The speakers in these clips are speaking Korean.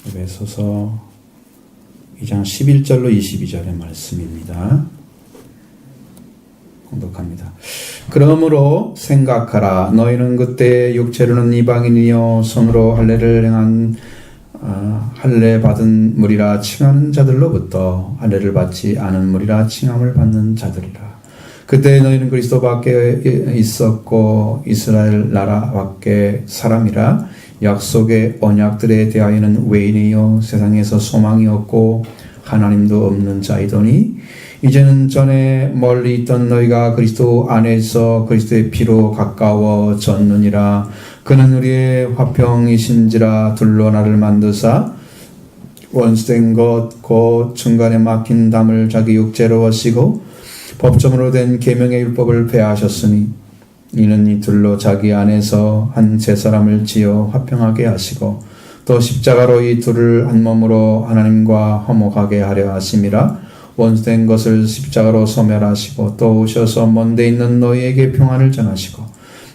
에베소서 2장 11절로 22절의 말씀입니다. 공독합니다. 그러므로 생각하라. 너희는 그때 육체로는 이방인이요 손으로 할례를 행한 할례 받은 무리라 칭하는 자들로부터 할례를 받지 않은 무리라 칭함을 받는 자들이라. 그때 너희는 그리스도 밖에 있었고 이스라엘 나라 밖에 사람이라 약속의 언약들에 대하여는 외인이요 세상에서 소망이 없고 하나님도 없는 자이더니 이제는 전에 멀리 있던 너희가 그리스도 안에서 그리스도의 피로 가까워졌느니라. 그는 우리의 화평이신지라 둘로 나를 만드사 원수된 것 곧 중간에 막힌 담을 자기 육체로 하시고 법정으로 된 계명의 율법을 폐하셨으니 이는 이 둘로 자기 안에서 한 세 사람을 지어 화평하게 하시고 또 십자가로 이 둘을 한 몸으로 하나님과 화목하게 하려 하심이라. 원수된 것을 십자가로 소멸하시고 또 오셔서 먼 데 있는 너희에게 평안을 전하시고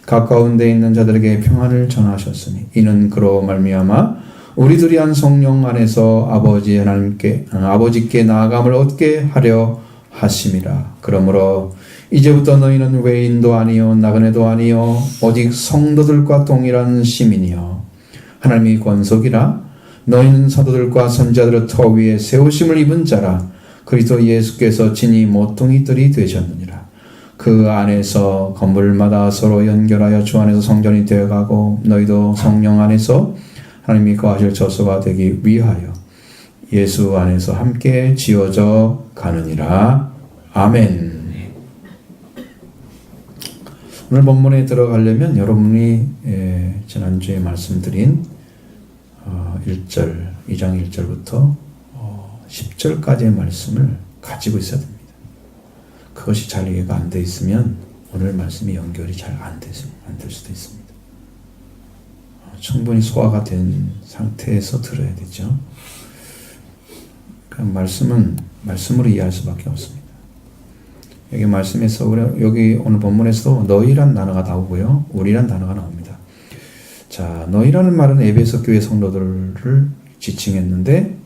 가까운 데 있는 자들에게 평안을 전하셨으니 이는 그로 말미암아 우리들이 한 성령 안에서 아버지 하나님께 아버지께 나아감을 얻게 하려 하심이라. 그러므로 이제부터 너희는 외인도 아니요 나그네도 아니요 오직 성도들과 동일한 시민이요 하나님의 권속이라. 너희는 사도들과 선지자들의 터 위에 세우심을 입은 자라. 그리스도 예수께서 진히 모퉁이들이 되셨느니라. 그 안에서 건물마다 서로 연결하여 주 안에서 성전이 되어가고 너희도 성령 안에서 하나님이 거하실 처소가 되기 위하여 예수 안에서 함께 지어져 가느니라. 아멘. 오늘 본문에 들어가려면 여러분이 지난주에 말씀드린 1절, 2장 1절부터 10절까지의 말씀을 가지고 있어야 됩니다. 그것이 잘 이해가 안 돼 있으면 오늘 말씀이 연결이 잘 안 될 수도 있습니다. 충분히 소화가 된 상태에서 들어야 되죠. 그 말씀은 말씀으로 이해할 수밖에 없습니다. 여기 말씀에서 여기 오늘 본문에서 너희란 단어가 나오고요, 우리란 단어가 나옵니다. 자, 너희라는 말은 에베소 교회 성도들을 지칭했는데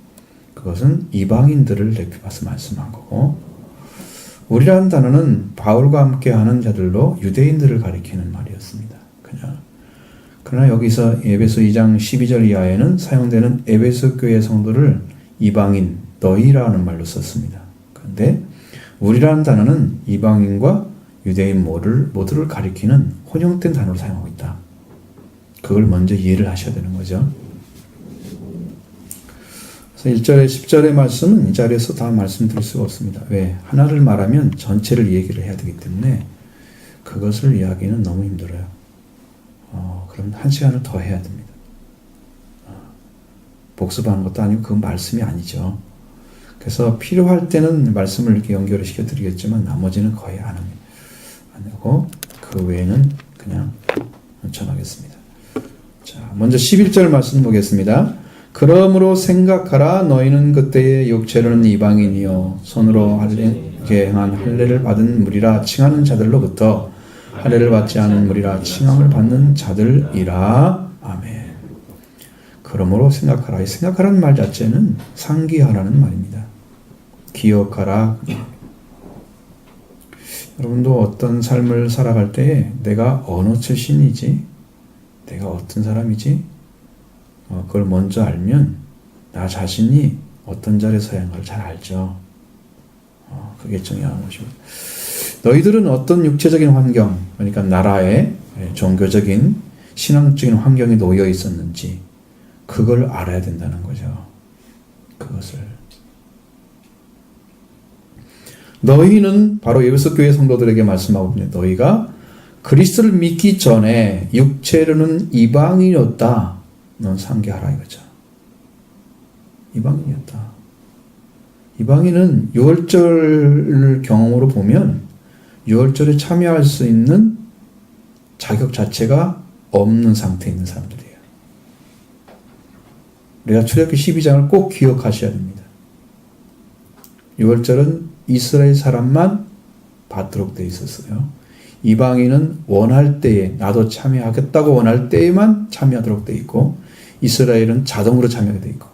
그것은 이방인들을 대표해서 말씀한 거고, 우리라는 단어는 바울과 함께하는 자들로 유대인들을 가리키는 말이었습니다. 그러나 여기서 에베소 2장 12절 이하에는 사용되는 에베소 교회 성도를 이방인, 너희라는 말로 썼습니다. 그런데 우리라는 단어는 이방인과 유대인 모두를 가리키는 혼용된 단어로 사용하고 있다. 그걸 먼저 이해를 하셔야 되는 거죠. 그래서 1절에 10절의 말씀은 이 자리에서 다 말씀드릴 수가 없습니다. 왜? 하나를 말하면 전체를 얘기를 해야 되기 때문에 그것을 이야기는 너무 힘들어요. 그럼 1시간을 더 해야 됩니다. 복습하는 것도 아니고 그건 말씀이 아니죠. 그래서 필요할 때는 말씀을 이렇게 연결을 시켜드리겠지만 나머지는 거의 안 합니다. 안 하고 그 외에는 그냥 전하겠습니다. 자, 먼저 11절 말씀 보겠습니다. 그러므로 생각하라. 너희는 그때의 육체로는 이방인이요 손으로 행한 할례를 받은 무리라 칭하는 자들로부터 할례를 받지 않은 무리라 칭함을 받는 자들이라. 아멘. 그러므로 생각하라. 이 생각하라는 말 자체는 상기하라는 말입니다. 기억하라. 여러분도 어떤 삶을 살아갈 때에 내가 어느 출신이지? 내가 어떤 사람이지? 그걸 먼저 알면 나 자신이 어떤 자리에 서야 하는 걸 잘 알죠. 그게 중요한 것입니다. 너희들은 어떤 육체적인 환경, 그러니까 나라의 종교적인 신앙적인 환경에 놓여 있었는지 그걸 알아야 된다는 거죠. 그것을. 너희는 바로 에베소 교회 성도들에게 말씀하고 있는데 너희가 그리스도를 믿기 전에 육체로는 이방인이었다. 넌 상기하라 이거죠. 이방인이었다. 이방인은 유월절 경험으로 보면 유월절에 참여할 수 있는 자격 자체가 없는 상태에 있는 사람들이에요. 우리가 출애굽기 12장을 꼭 기억하셔야 됩니다. 유월절은 이스라엘 사람만 받도록 되어 있었어요. 이방인은 원할 때에 나도 참여하겠다고 원할 때에만 참여하도록 되어 있고 이스라엘은 자동으로 참여하게 되어 있고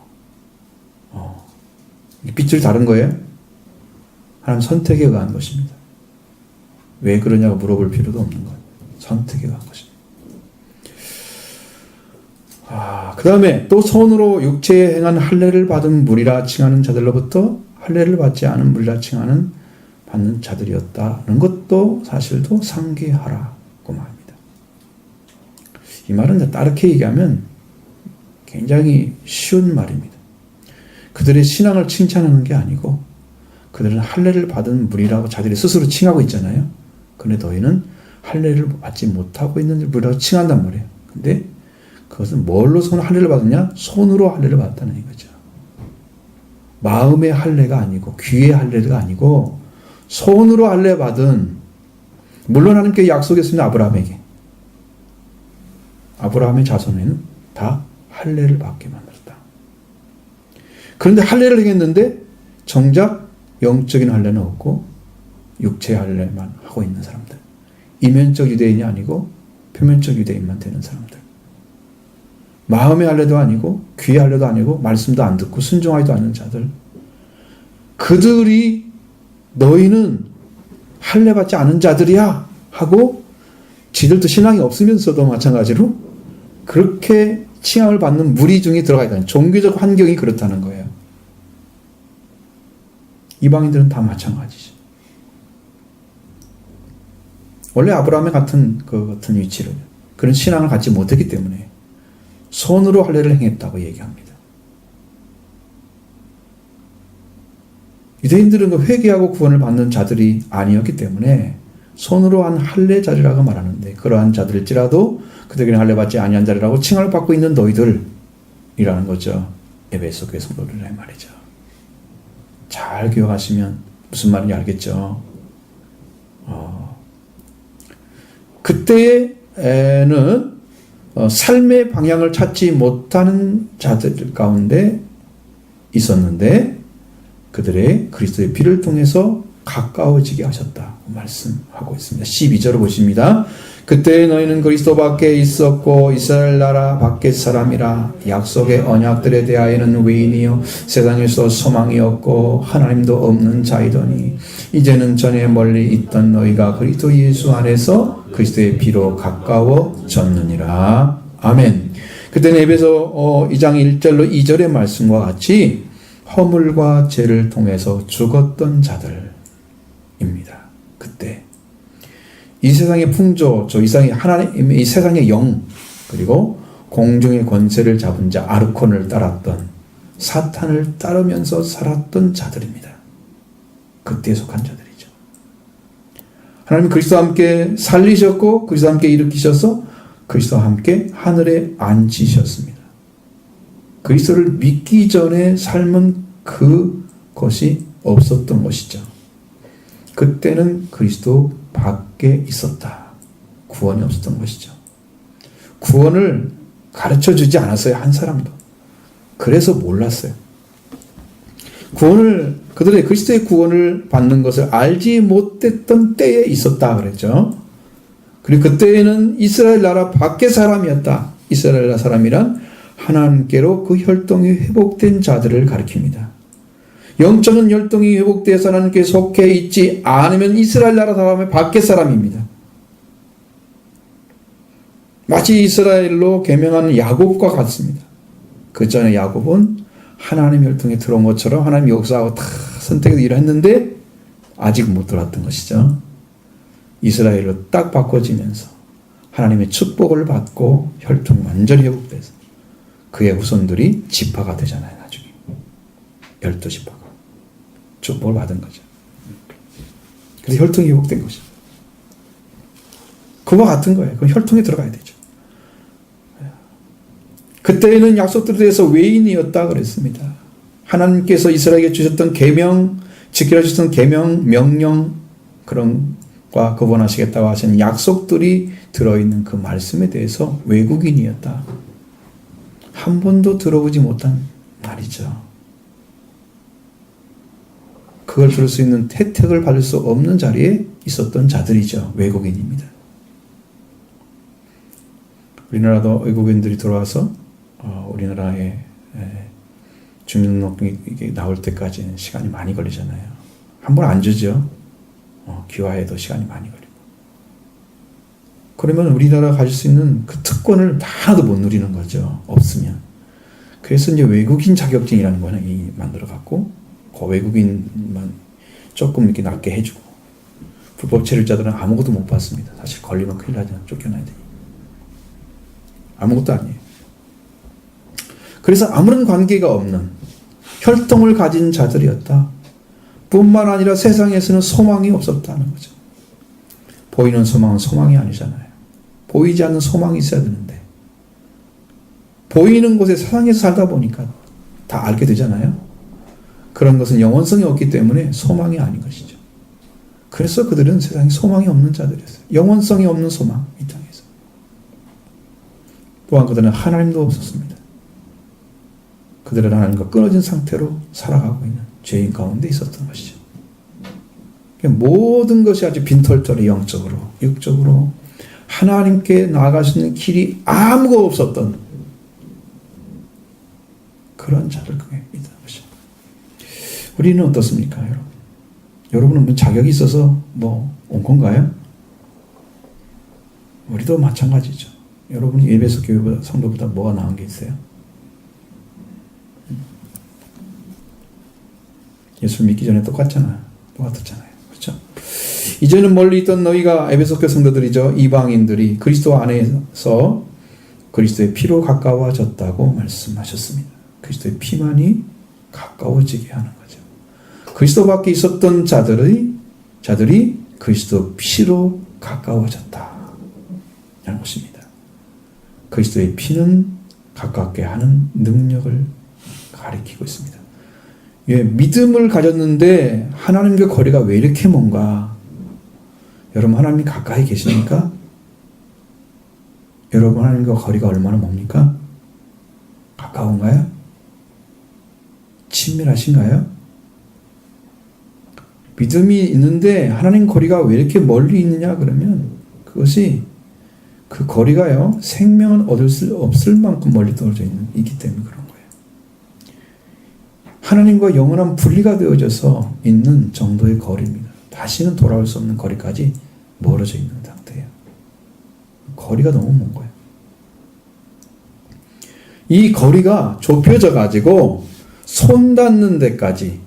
이 핏줄이 다른 거예요? 하나님 선택에 의한 것입니다. 왜 그러냐고 물어볼 필요도 없는 거예요. 선택에 의한 것입니다. 그 다음에 또 손으로 육체에 행한 할례를 받은 무리라 칭하는 자들로부터 할례를 받지 않은 무리라 칭하는 받는 자들이었다는 것도 사실도 상기하라고 말합니다. 이 말은 따르게 얘기하면 굉장히 쉬운 말입니다. 그들의 신앙을 칭찬하는 게 아니고 그들은 할례를 받은 무리라고 자기들이 스스로 칭하고 있잖아요. 그런데 너희는 할례를 받지 못하고 있는 무리라고 칭한단 말이에요. 근데 그것은 뭘로 할례를 받았냐? 손으로 할례를 받았다는 거죠. 마음의 할례가 아니고 귀의 할례가 아니고 손으로 할례 받은, 물론 하나님께 약속했습니다. 아브라함에게. 아브라함의 자손에는 다 할례를 받게 만들었다. 그런데 할례를 행했는데 정작 영적인 할례는 없고 육체 할례만 하고 있는 사람들. 이면적 유대인이 아니고 표면적 유대인만 되는 사람들. 마음의 할례도 아니고 귀의 할례도 아니고 말씀도 안 듣고 순종하지도 않는 자들. 그들이 너희는 할례 받지 않은 자들이야 하고 지들도 신앙이 없으면서도 마찬가지로 그렇게 칭함을 받는 무리 중에 들어가 있다는, 종교적 환경이 그렇다는 거예요. 이방인들은 다 마찬가지죠. 원래 아브라함의 같은 위치를, 그런 신앙을 갖지 못했기 때문에 손으로 할례를 행했다고 얘기합니다. 유대인들은 회개하고 구원을 받는 자들이 아니었기 때문에 손으로 한 할례 자리라고 말하는데, 그러한 자들일지라도 그들에게는 할례 받지 아니한 자리라고 칭함을 받고 있는 너희들이라는 거죠. 에베소 교회 성도들의 말이죠. 잘 기억하시면 무슨 말인지 알겠죠. 그때에는 삶의 방향을 찾지 못하는 자들 가운데 있었는데 그들의 그리스도의 피를 통해서 가까워지게 하셨다고 말씀하고 있습니다. 12절을 보십니다. 그때 너희는 그리스도 밖에 있었고 이스라엘 나라 밖의 사람이라 약속의 언약들에 대하여는 외인이요 세상에서 소망이 없고 하나님도 없는 자이더니 이제는 전에 멀리 있던 너희가 그리스도 예수 안에서 그리스도의 피로 가까워졌느니라. 아멘. 그때는 에베소 2장 1절로 2절의 말씀과 같이 허물과 죄를 통해서 죽었던 자들입니다. 그때 이 세상의 풍조, 이 세상의 영, 그리고 공중의 권세를 잡은 자 아르콘을 따랐던, 사탄을 따르면서 살았던 자들입니다. 그때에 속한 자들이죠. 하나님은 그리스도와 함께 살리셨고 그리스도와 함께 일으키셔서 그리스도와 함께 하늘에 앉히셨습니다. 그리스도를 믿기 전에 삶은 그것이 없었던 것이죠. 그때는 그리스도 밖에 있었다. 구원이 없었던 것이죠. 구원을 가르쳐주지 않았어요. 한 사람도. 그래서 몰랐어요. 그들의 그리스도의 구원을 받는 것을 알지 못했던 때에 있었다 그랬죠. 그리고 그때에는 이스라엘 나라 밖의 사람이었다. 이스라엘 나라 사람이란 하나님께로 그 혈통이 회복된 자들을 가리킵니다. 영적인 혈통이 회복되어서 하나님께 속해 있지 않으면 이스라엘 나라 사람의 밖의 사람입니다. 마치 이스라엘로 계명하는 야곱과 같습니다. 그 전에 야곱은 하나님 혈통에 들어온 것처럼 하나님 역사하고 다 선택해서 일을 했는데 아직 못 들어왔던 것이죠. 이스라엘로 딱 바꿔지면서 하나님의 축복을 받고 혈통이 완전히 회복돼서 그의 후손들이 지파가 되잖아요. 나중에 12지파가 축복을 받은 거죠. 그래서 혈통이 회복된 것이죠. 그와 같은 거예요. 그럼 혈통에 들어가야 되죠. 그때에는 약속들에 대해서 외인이었다 그랬습니다. 하나님께서 이스라엘에게 주셨던 계명, 지키라 주셨던 계명, 명령 그런 과 구원하시겠다고 하신 약속들이 들어있는 그 말씀에 대해서 외국인이었다. 한 번도 들어보지 못한 말이죠. 그걸 들을 수 있는 혜택을 받을 수 없는 자리에 있었던 자들이죠. 외국인입니다. 우리나라도 외국인들이 들어와서 우리나라에 주민등록증이 이게 나올 때까지는 시간이 많이 걸리잖아요. 한 번 안 주죠. 귀화해도 시간이 많이 걸리고. 그러면 우리나라가 가질 수 있는 그 특권을 하나도 못 누리는 거죠. 없으면. 그래서 이제 외국인 자격증이라는 거는 만들어 갖고 그 외국인만 조금 이렇게 낫게 해주고, 불법 체류자들은 아무것도 못 받습니다. 사실 걸리면 큰일 나잖아요. 쫓겨나야 되니. 아무것도 아니에요. 그래서 아무런 관계가 없는 혈통을 가진 자들이었다. 뿐만 아니라 세상에서는 소망이 없었다는 거죠. 보이는 소망은 소망이 아니잖아요. 보이지 않는 소망이 있어야 되는데, 보이는 곳에 세상에서 살다 보니까 다 알게 되잖아요. 그런 것은 영원성이 없기 때문에 소망이 아닌 것이죠. 그래서 그들은 세상에 소망이 없는 자들이었어요. 영원성이 없는 소망, 이 땅에서. 또한 그들은 하나님도 없었습니다. 그들은 하나님과 끊어진 상태로 살아가고 있는 죄인 가운데 있었던 것이죠. 모든 것이 아주 빈털터리, 영적으로, 육적으로 하나님께 나아갈 수 있는 길이 아무것도 없었던 그런 자들 중에 있다는 것이죠. 우리는 어떻습니까, 여러분? 여러분은 뭐 자격이 있어서 온 건가요? 우리도 마찬가지죠. 여러분이 예배소 교회보다, 성도보다 뭐가 나은 게 있어요? 예수 믿기 전에 똑같잖아요. 그렇죠? 이제는 멀리 있던 너희가, 에베소 교회 성도들이죠. 이방인들이 그리스도 안에서 그리스도의 피로 가까워졌다고 말씀하셨습니다. 그리스도의 피만이 가까워지게 하는 거죠. 그리스도 밖에 있었던 자들이 그리스도 피로 가까워졌다 라는 것입니다. 그리스도의 피는 가깝게 하는 능력을 가리키고 있습니다. 예, 믿음을 가졌는데 하나님과 거리가 왜 이렇게 먼가? 여러분, 하나님이 가까이 계십니까? 여러분, 하나님과 거리가 얼마나 멉니까? 가까운가요? 친밀하신가요? 믿음이 있는데 하나님 거리가 왜 이렇게 멀리 있느냐 그러면, 그것이 그 거리가요, 생명은 얻을 수 없을 만큼 멀리 떨어져 있기 때문에 그런 거예요. 하나님과 영원한 분리가 되어져서 있는 정도의 거리입니다. 다시는 돌아올 수 없는 거리까지 멀어져 있는 상태예요. 거리가 너무 먼 거예요. 이 거리가 좁혀져 가지고 손 닿는 데까지,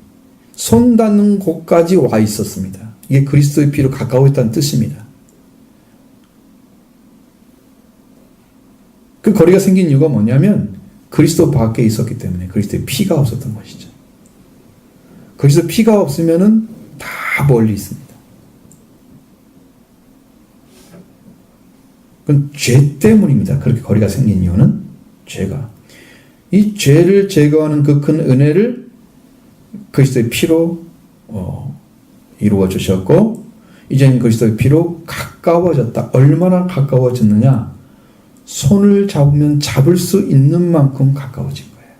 손 닿는 곳까지 와 있었습니다. 이게 그리스도의 피로 가까워졌다는 뜻입니다. 그 거리가 생긴 이유가 뭐냐면 그리스도 밖에 있었기 때문에, 그리스도의 피가 없었던 것이죠. 그리스도 피가 없으면은 다 멀리 있습니다. 그건 죄 때문입니다. 그렇게 거리가 생긴 이유는 죄가. 이 죄를 제거하는 그 큰 은혜를 그리스도의 피로 이루어 주셨고, 이제는 그리스도의 피로 가까워졌다. 얼마나 가까워졌느냐? 손을 잡으면 잡을 수 있는 만큼 가까워진 거예요.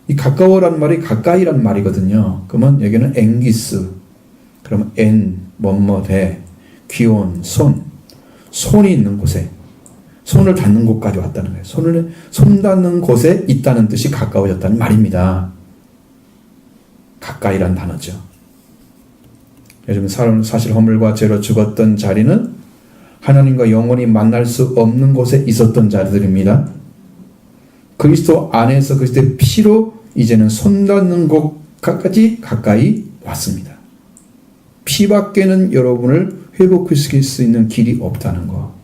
이 가까워라는 말이 가까이란 말이거든요. 그러면 여기는 앵기스, 그러면 엔, 뭐뭐대, 귀온, 손이 있는 곳에, 손을 닿는 곳까지 왔다는 거예요. 손 닿는 곳에 있다는 뜻이 가까워졌다는 말입니다. 가까이란 단어죠. 요즘 사실 허물과 죄로 죽었던 자리는 하나님과 영원히 만날 수 없는 곳에 있었던 자들입니다. 그리스도 안에서 그리스도의 피로 이제는 손 닿는 곳까지 가까이 왔습니다. 피밖에는 여러분을 회복시킬 수 있는 길이 없다는 거.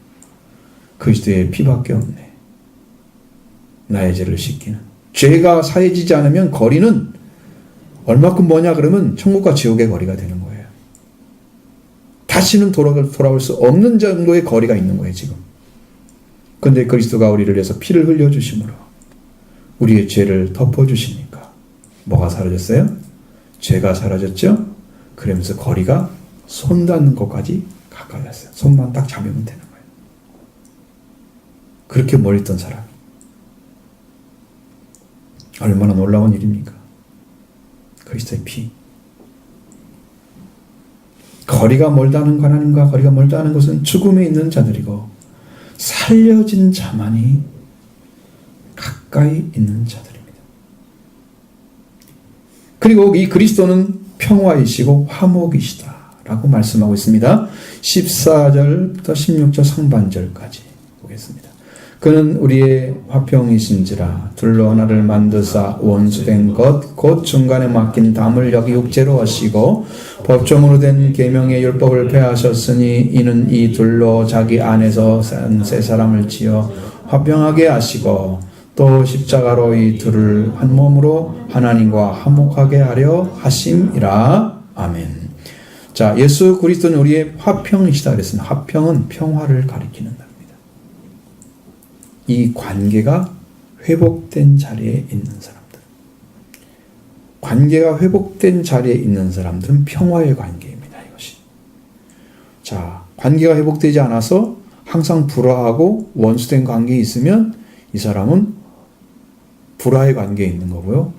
그리스도의 피밖에 없네. 나의 죄를 씻기는. 죄가 사해지지 않으면 거리는 얼마큼 뭐냐 그러면 천국과 지옥의 거리가 되는 거예요. 다시는 돌아올 수 없는 정도의 거리가 있는 거예요, 지금. 그런데 그리스도가 우리를 위해서 피를 흘려주심으로 우리의 죄를 덮어주시니까 뭐가 사라졌어요? 죄가 사라졌죠? 그러면서 거리가 손 닿는 것까지 가까워졌어요. 손만 딱 잡으면 되는 거예요. 그렇게 멀리 있던 사람이 얼마나 놀라운 일입니까? 그리스도의 피. 거리가 멀다는 하나님과 거리가 멀다는 것은 죽음에 있는 자들이고, 살려진 자만이 가까이 있는 자들입니다. 그리고 이 그리스도는 평화이시고 화목이시다라고 말씀하고 있습니다. 14절부터 16절 상반절까지 보겠습니다. 그는 우리의 화평이신지라 둘로 하나를 만드사 원수된 것 곧 중간에 맡긴 담을 여기 육체로 하시고 법정으로 된 계명의 율법을 폐하셨으니 이는 이 둘로 자기 안에서 새 사람을 지어 화평하게 하시고 또 십자가로 이 둘을 한 몸으로 하나님과 화목하게 하려 하심이라. 아멘. 자, 예수 그리스도는 우리의 화평이시다 그랬습니다. 화평은 평화를 가리키는 겁니다. 이 관계가 회복된 자리에 있는 사람들, 관계가 회복된 자리에 있는 사람들은 평화의 관계입니다. 이것이. 자, 관계가 회복되지 않아서 항상 불화하고 원수된 관계에 있으면 이 사람은 불화의 관계에 있는 거고요.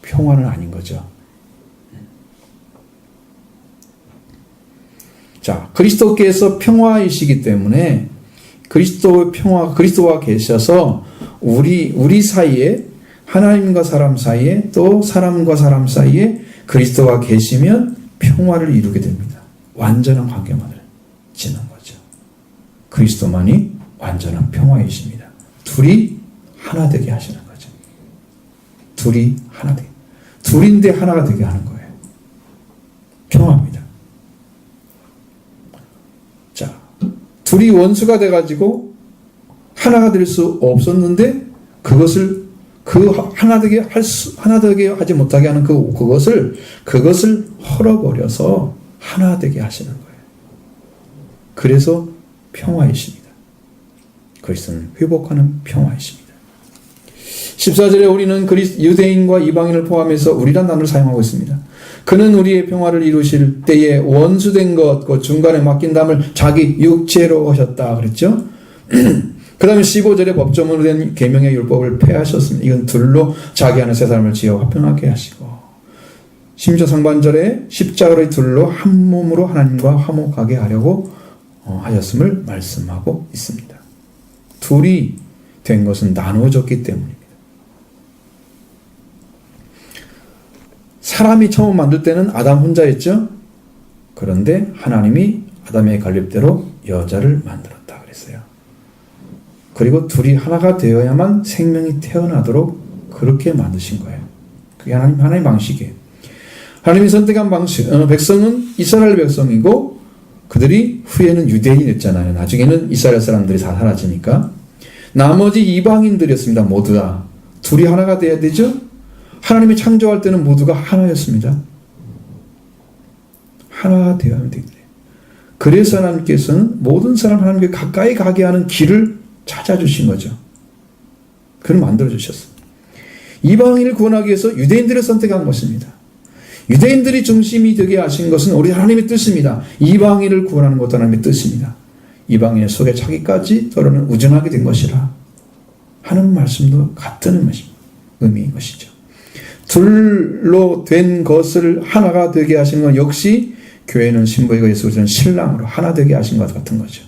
평화는 아닌 거죠. 자, 그리스도께서 평화이시기 때문에 그리스도의 평화, 그리스도와 계셔서 우리 사이에, 하나님과 사람 사이에, 또 사람과 사람 사이에 그리스도가 계시면 평화를 이루게 됩니다. 완전한 관계만을 지는 거죠. 그리스도만이 완전한 평화이십니다. 둘이 하나 되게 하시는 거죠. 둘이 하나 되게. 둘인데 하나가 되게 하는 거예요. 평화입니다. 자, 둘이 원수가 돼가지고 하나가 될 수 없었는데 그것을 하나 되게 하지 못하게 하는 그것을 헐어버려서 하나 되게 하시는 거예요. 그래서 평화이십니다. 그리스도는 회복하는 평화이십니다. 14절에 우리는 유대인과 이방인을 포함해서 우리란 단어를 사용하고 있습니다. 그는 우리의 평화를 이루실 때에 원수된 것, 그 중간에 맡긴 담을 자기 육체로 하셨다 그랬죠. 그 다음에 15절에 법조문으로 된 계명의 율법을 폐하셨습니다. 이건 둘로 자기 안에 새 사람을 지어 화평하게 하시고, 심지어 상반절에 십자가의 둘로 한 몸으로 하나님과 화목하게 하려고 하셨음을 말씀하고 있습니다. 둘이 된 것은 나누어졌기 때문입니다. 사람이 처음 만들 때는 아담 혼자였죠. 그런데 하나님이 아담의 관립대로 여자를 만들었다 그랬어요. 그리고 둘이 하나가 되어야만 생명이 태어나도록 그렇게 만드신 거예요. 그게 하나님의 방식이에요. 하나님이 선택한 방식, 백성은 이스라엘 백성이고 그들이 후에는 유대인이 됐잖아요. 나중에는 이스라엘 사람들이 다 사라지니까. 나머지 이방인들이었습니다. 모두 다. 둘이 하나가 돼야 되죠. 하나님이 창조할 때는 모두가 하나였습니다. 하나가 되어야 되겠네요. 그래서 하나님께서는 모든 사람 하나님께 가까이 가게 하는 길을 찾아주신 거죠. 그를 만들어주셨어요. 이방인을 구원하기 위해서 유대인들을 선택한 것입니다. 유대인들이 중심이 되게 하신 것은 우리 하나님의 뜻입니다. 이방인을 구원하는 것도 하나님의 뜻입니다. 이방인의 속에 자기까지 또는 우전하게 된 것이라 하는 말씀도 같은 의미인 것이죠. 둘로 된 것을 하나가 되게 하신 건 역시 교회는 신부이고 예수 그리스도는 신랑으로 하나 되게 하신 것 같은 거죠.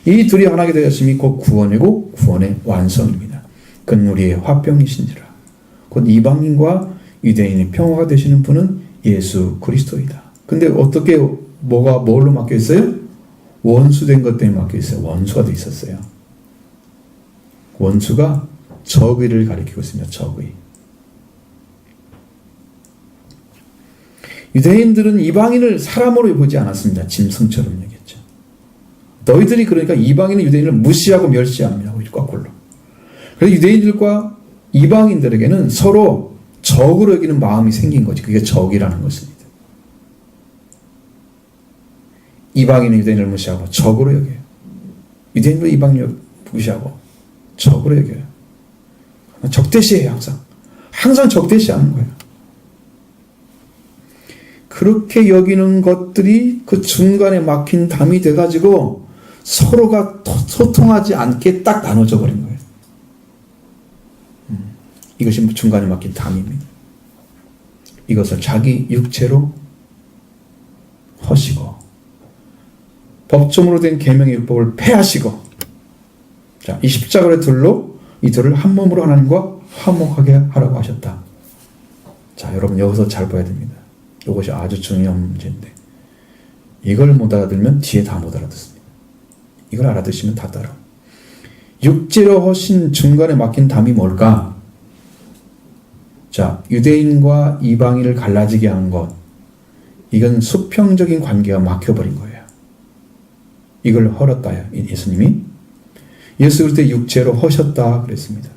이 둘이 하나가 되었음이 곧 구원이고 구원의 완성입니다. 그는 우리의 화평이신지라. 곧 이방인과 유대인의 평화가 되시는 분은 예수 그리스도이다. 근데 어떻게 뭘로 맡겨 있어요? 원수된 것 때문에 맡겨 있어요. 원수가 돼 있었어요. 원수가 적의를 가리키고 있습니다. 적의. 유대인들은 이방인을 사람으로 보지 않았습니다. 짐승처럼 여겼죠. 너희들이 그러니까 이방인은 유대인을 무시하고 멸시합니다. 거꾸로. 그래서 유대인들과 이방인들에게는 서로 적으로 여기는 마음이 생긴 거지. 그게 적이라는 것입니다. 이방인은 유대인을 무시하고 적으로 여겨요. 유대인도 이방인을 무시하고 적으로 여겨요. 적대시해요. 항상 적대시하는 거예요. 그렇게 여기는 것들이 그 중간에 막힌 담이 돼가지고 서로가 소통하지 않게 딱 나눠져 버린 거예요. 이것이 중간에 막힌 담입니다. 이것을 자기 육체로 허시고 법조문으로 된 계명의 율법을 폐하시고, 자, 이 십자가의 둘로 이 둘을 한 몸으로 하나님과 화목하게 하라고 하셨다. 자, 여러분 여기서 잘 봐야 됩니다. 이것이 아주 중요한 문제인데 이걸 못 알아들면 뒤에 다 못 알아듣습니다. 이걸 알아듣시면 다 따라. 육체로 허신 중간에 막힌 담이 뭘까? 자, 유대인과 이방인을 갈라지게 한 것. 이건 수평적인 관계가 막혀버린 거예요. 이걸 헐었다요. 예수님이. 예수 그때 육체로 허셨다 그랬습니다.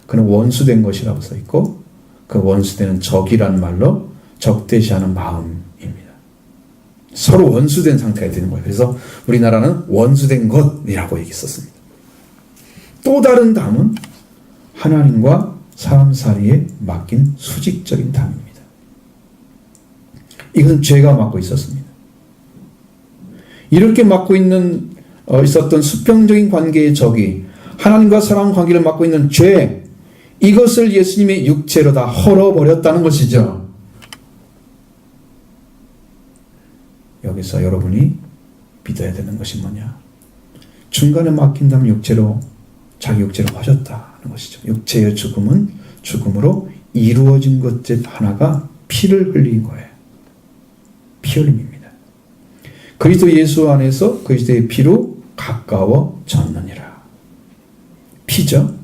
그는 원수된 것이라고 써있고 그 원수되는 적이라는 말로 적대시하는 마음입니다. 서로 원수된 상태가 되는 거예요. 그래서 우리나라는 원수된 것이라고 얘기했었습니다. 또 다른 담은 하나님과 사람 사이에 맡긴 수직적인 담입니다. 이것은 죄가 맡고 있었습니다. 이렇게 맡고 있었던 수평적인 관계의 적이 하나님과 사람 관계를 맡고 있는 죄, 이것을 예수님의 육체로 다 헐어버렸다는 것이죠. 여기서 여러분이 믿어야 되는 것이 뭐냐? 중간에 막힌 담 육체로 자기 육체로 하셨다는 것이죠. 육체의 죽음은 죽음으로 이루어진 것 중 하나가 피를 흘린 거예요. 피 흘림입니다. 그리스도 예수 안에서 그리스도의 피로 가까워졌느니라. 피죠.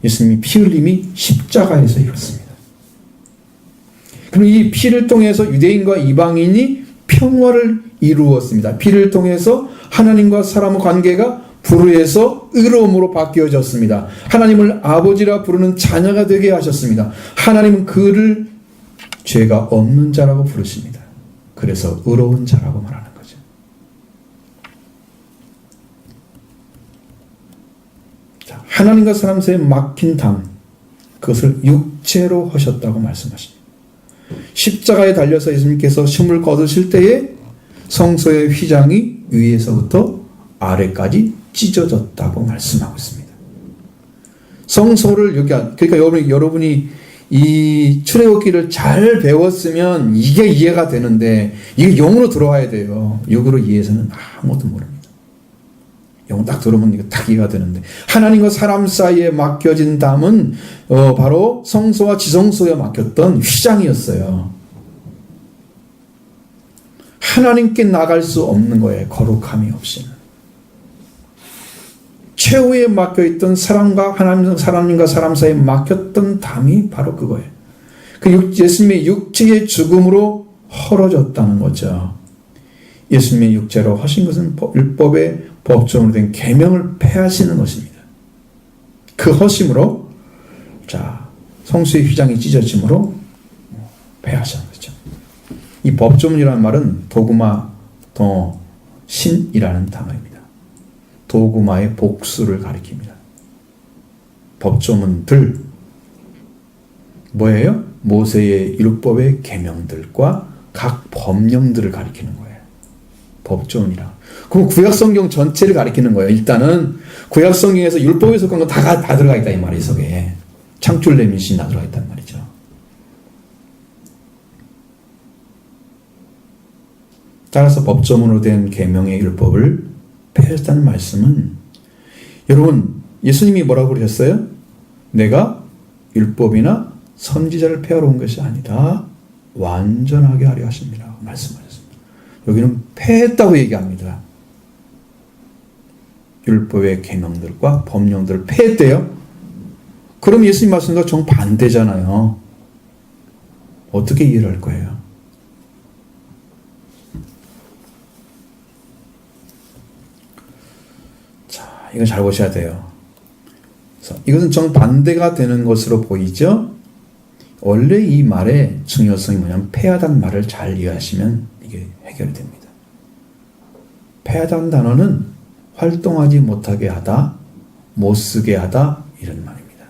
예수님이 피 흘림이 십자가에서 이뤘습니다. 그럼 이 피를 통해서 유대인과 이방인이 평화를 이루었습니다. 피를 통해서 하나님과 사람의 관계가 불의에서 의로움으로 바뀌어졌습니다. 하나님을 아버지라 부르는 자녀가 되게 하셨습니다. 하나님은 그를 죄가 없는 자라고 부르십니다. 그래서 의로운 자라고 말하는 거죠. 자, 하나님과 사람 사이에 막힌 담, 그것을 육체로 하셨다고 말씀하십니다. 십자가에 달려서 예수님께서 숨을 거두실 때에 성소의 휘장이 위에서부터 아래까지 찢어졌다고 말씀하고 있습니다. 성소를 그러니까 여러분이 이 출애굽기를 잘 배웠으면 이게 이해가 되는데 이게 영으로 들어와야 돼요. 육으로 이해해서는 아무것도 모릅니다. 영 딱 들으면 이거 딱 이해가 되는데 하나님과 사람 사이에 맡겨진 담은 바로 성소와 지성소에 맡겼던 휘장이었어요. 하나님께 나갈 수 없는 거예요. 거룩함이 없이는. 최후에 막혀있던 하나님과 사람 사이에 막혔던 담이 바로 그거예요. 그 예수님의 육체의 죽음으로 헐어졌다는 거죠. 예수님의 육체로 하신 것은 율법의 법정으로 된 계명을 폐하시는 것입니다. 그 허심으로 성수의 휘장이 찢어짐으로 폐하시는 거죠. 이 법조문이라는 말은 도구마 더 신이라는 단어입니다. 도구마의 복수를 가리킵니다. 법조문들 뭐예요? 모세의 율법의 계명들과 각 법령들을 가리키는 거예요. 법조문이라. 그럼 구약성경 전체를 가리키는 거예요. 일단은 구약성경에서 율법에 속한 건 다 들어가 있다 이 말이 속에. 창출 내민신 다 들어가 있단 말이죠. 따라서 법조문으로 된 계명의 율법을 폐했다는 말씀은 여러분 예수님이 뭐라고 그러셨어요? 내가 율법이나 선지자를 폐하러 온 것이 아니다. 완전하게 하려 하십니다. 말씀하셨습니다. 여기는 폐했다고 얘기합니다. 율법의 계명들과 법령들을 폐했대요. 그럼 예수님 말씀과 정반대잖아요. 어떻게 이해를 할 거예요? 자, 이거 잘 보셔야 돼요. 그래서 이것은 정반대가 되는 것으로 보이죠? 원래 이 말의 중요성이 뭐냐면 폐하다는 말을 잘 이해하시면 이게 해결이 됩니다. 폐하다는 단어는 활동하지 못하게 하다, 못쓰게 하다 이런 말입니다.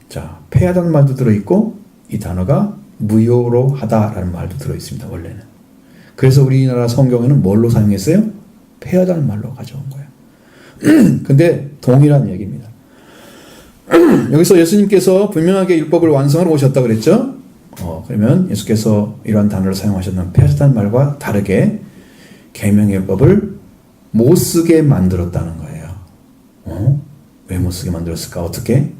자, 폐하다는 말도 들어있고 이 단어가 무효로 하다라는 말도 들어있습니다. 원래는. 그래서 우리나라 성경에는 뭘로 사용했어요? 폐하다는 말로 가져온 거예요. 근데 동일한 얘기입니다. 여기서 예수님께서 분명하게 율법을 완성하러 오셨다고 그랬죠? 그러면 예수께서 이러한 단어를 사용하셨는 폐하다는 말과 다르게 계명의 율법을 못 쓰게 만들었다는 거예요. 왜 못 쓰게 만들었을까? 어떻게?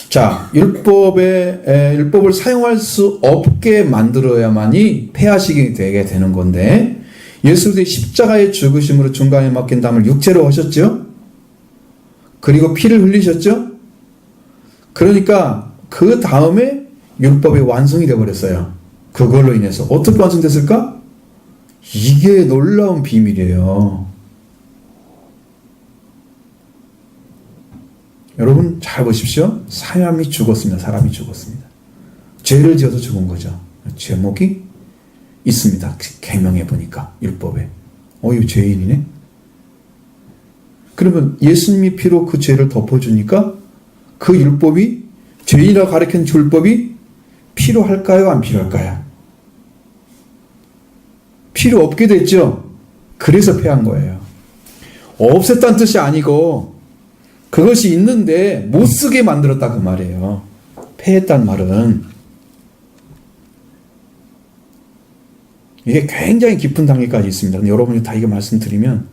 자, 율법을 사용할 수 없게 만들어야만이 폐하식이 되게 되는 건데, 예수의 십자가의 죽으심으로 중간에 막힌 담을 육체로 하셨죠? 그리고 피를 흘리셨죠? 그러니까 그 다음에 율법이 완성이 되어버렸어요. 그걸로 인해서 어떻게 완성됐을까? 이게 놀라운 비밀이에요. 여러분 잘 보십시오. 사람이 죽었습니다. 죄를 지어서 죽은 거죠. 제목이 있습니다. 계명해 보니까 율법에. 이거 죄인이네. 그러면 예수님이 피로 그 죄를 덮어주니까 그 율법이, 죄인이라고 가르친 율법이 필요할까요? 안 필요할까요? 필요 없게 됐죠. 그래서 폐한 거예요. 없앴다는 뜻이 아니고 그것이 있는데 못 쓰게 만들었다 그 말이에요. 폐했단 말은 이게 굉장히 깊은 단계까지 있습니다. 근데 여러분이 다 이거 말씀드리면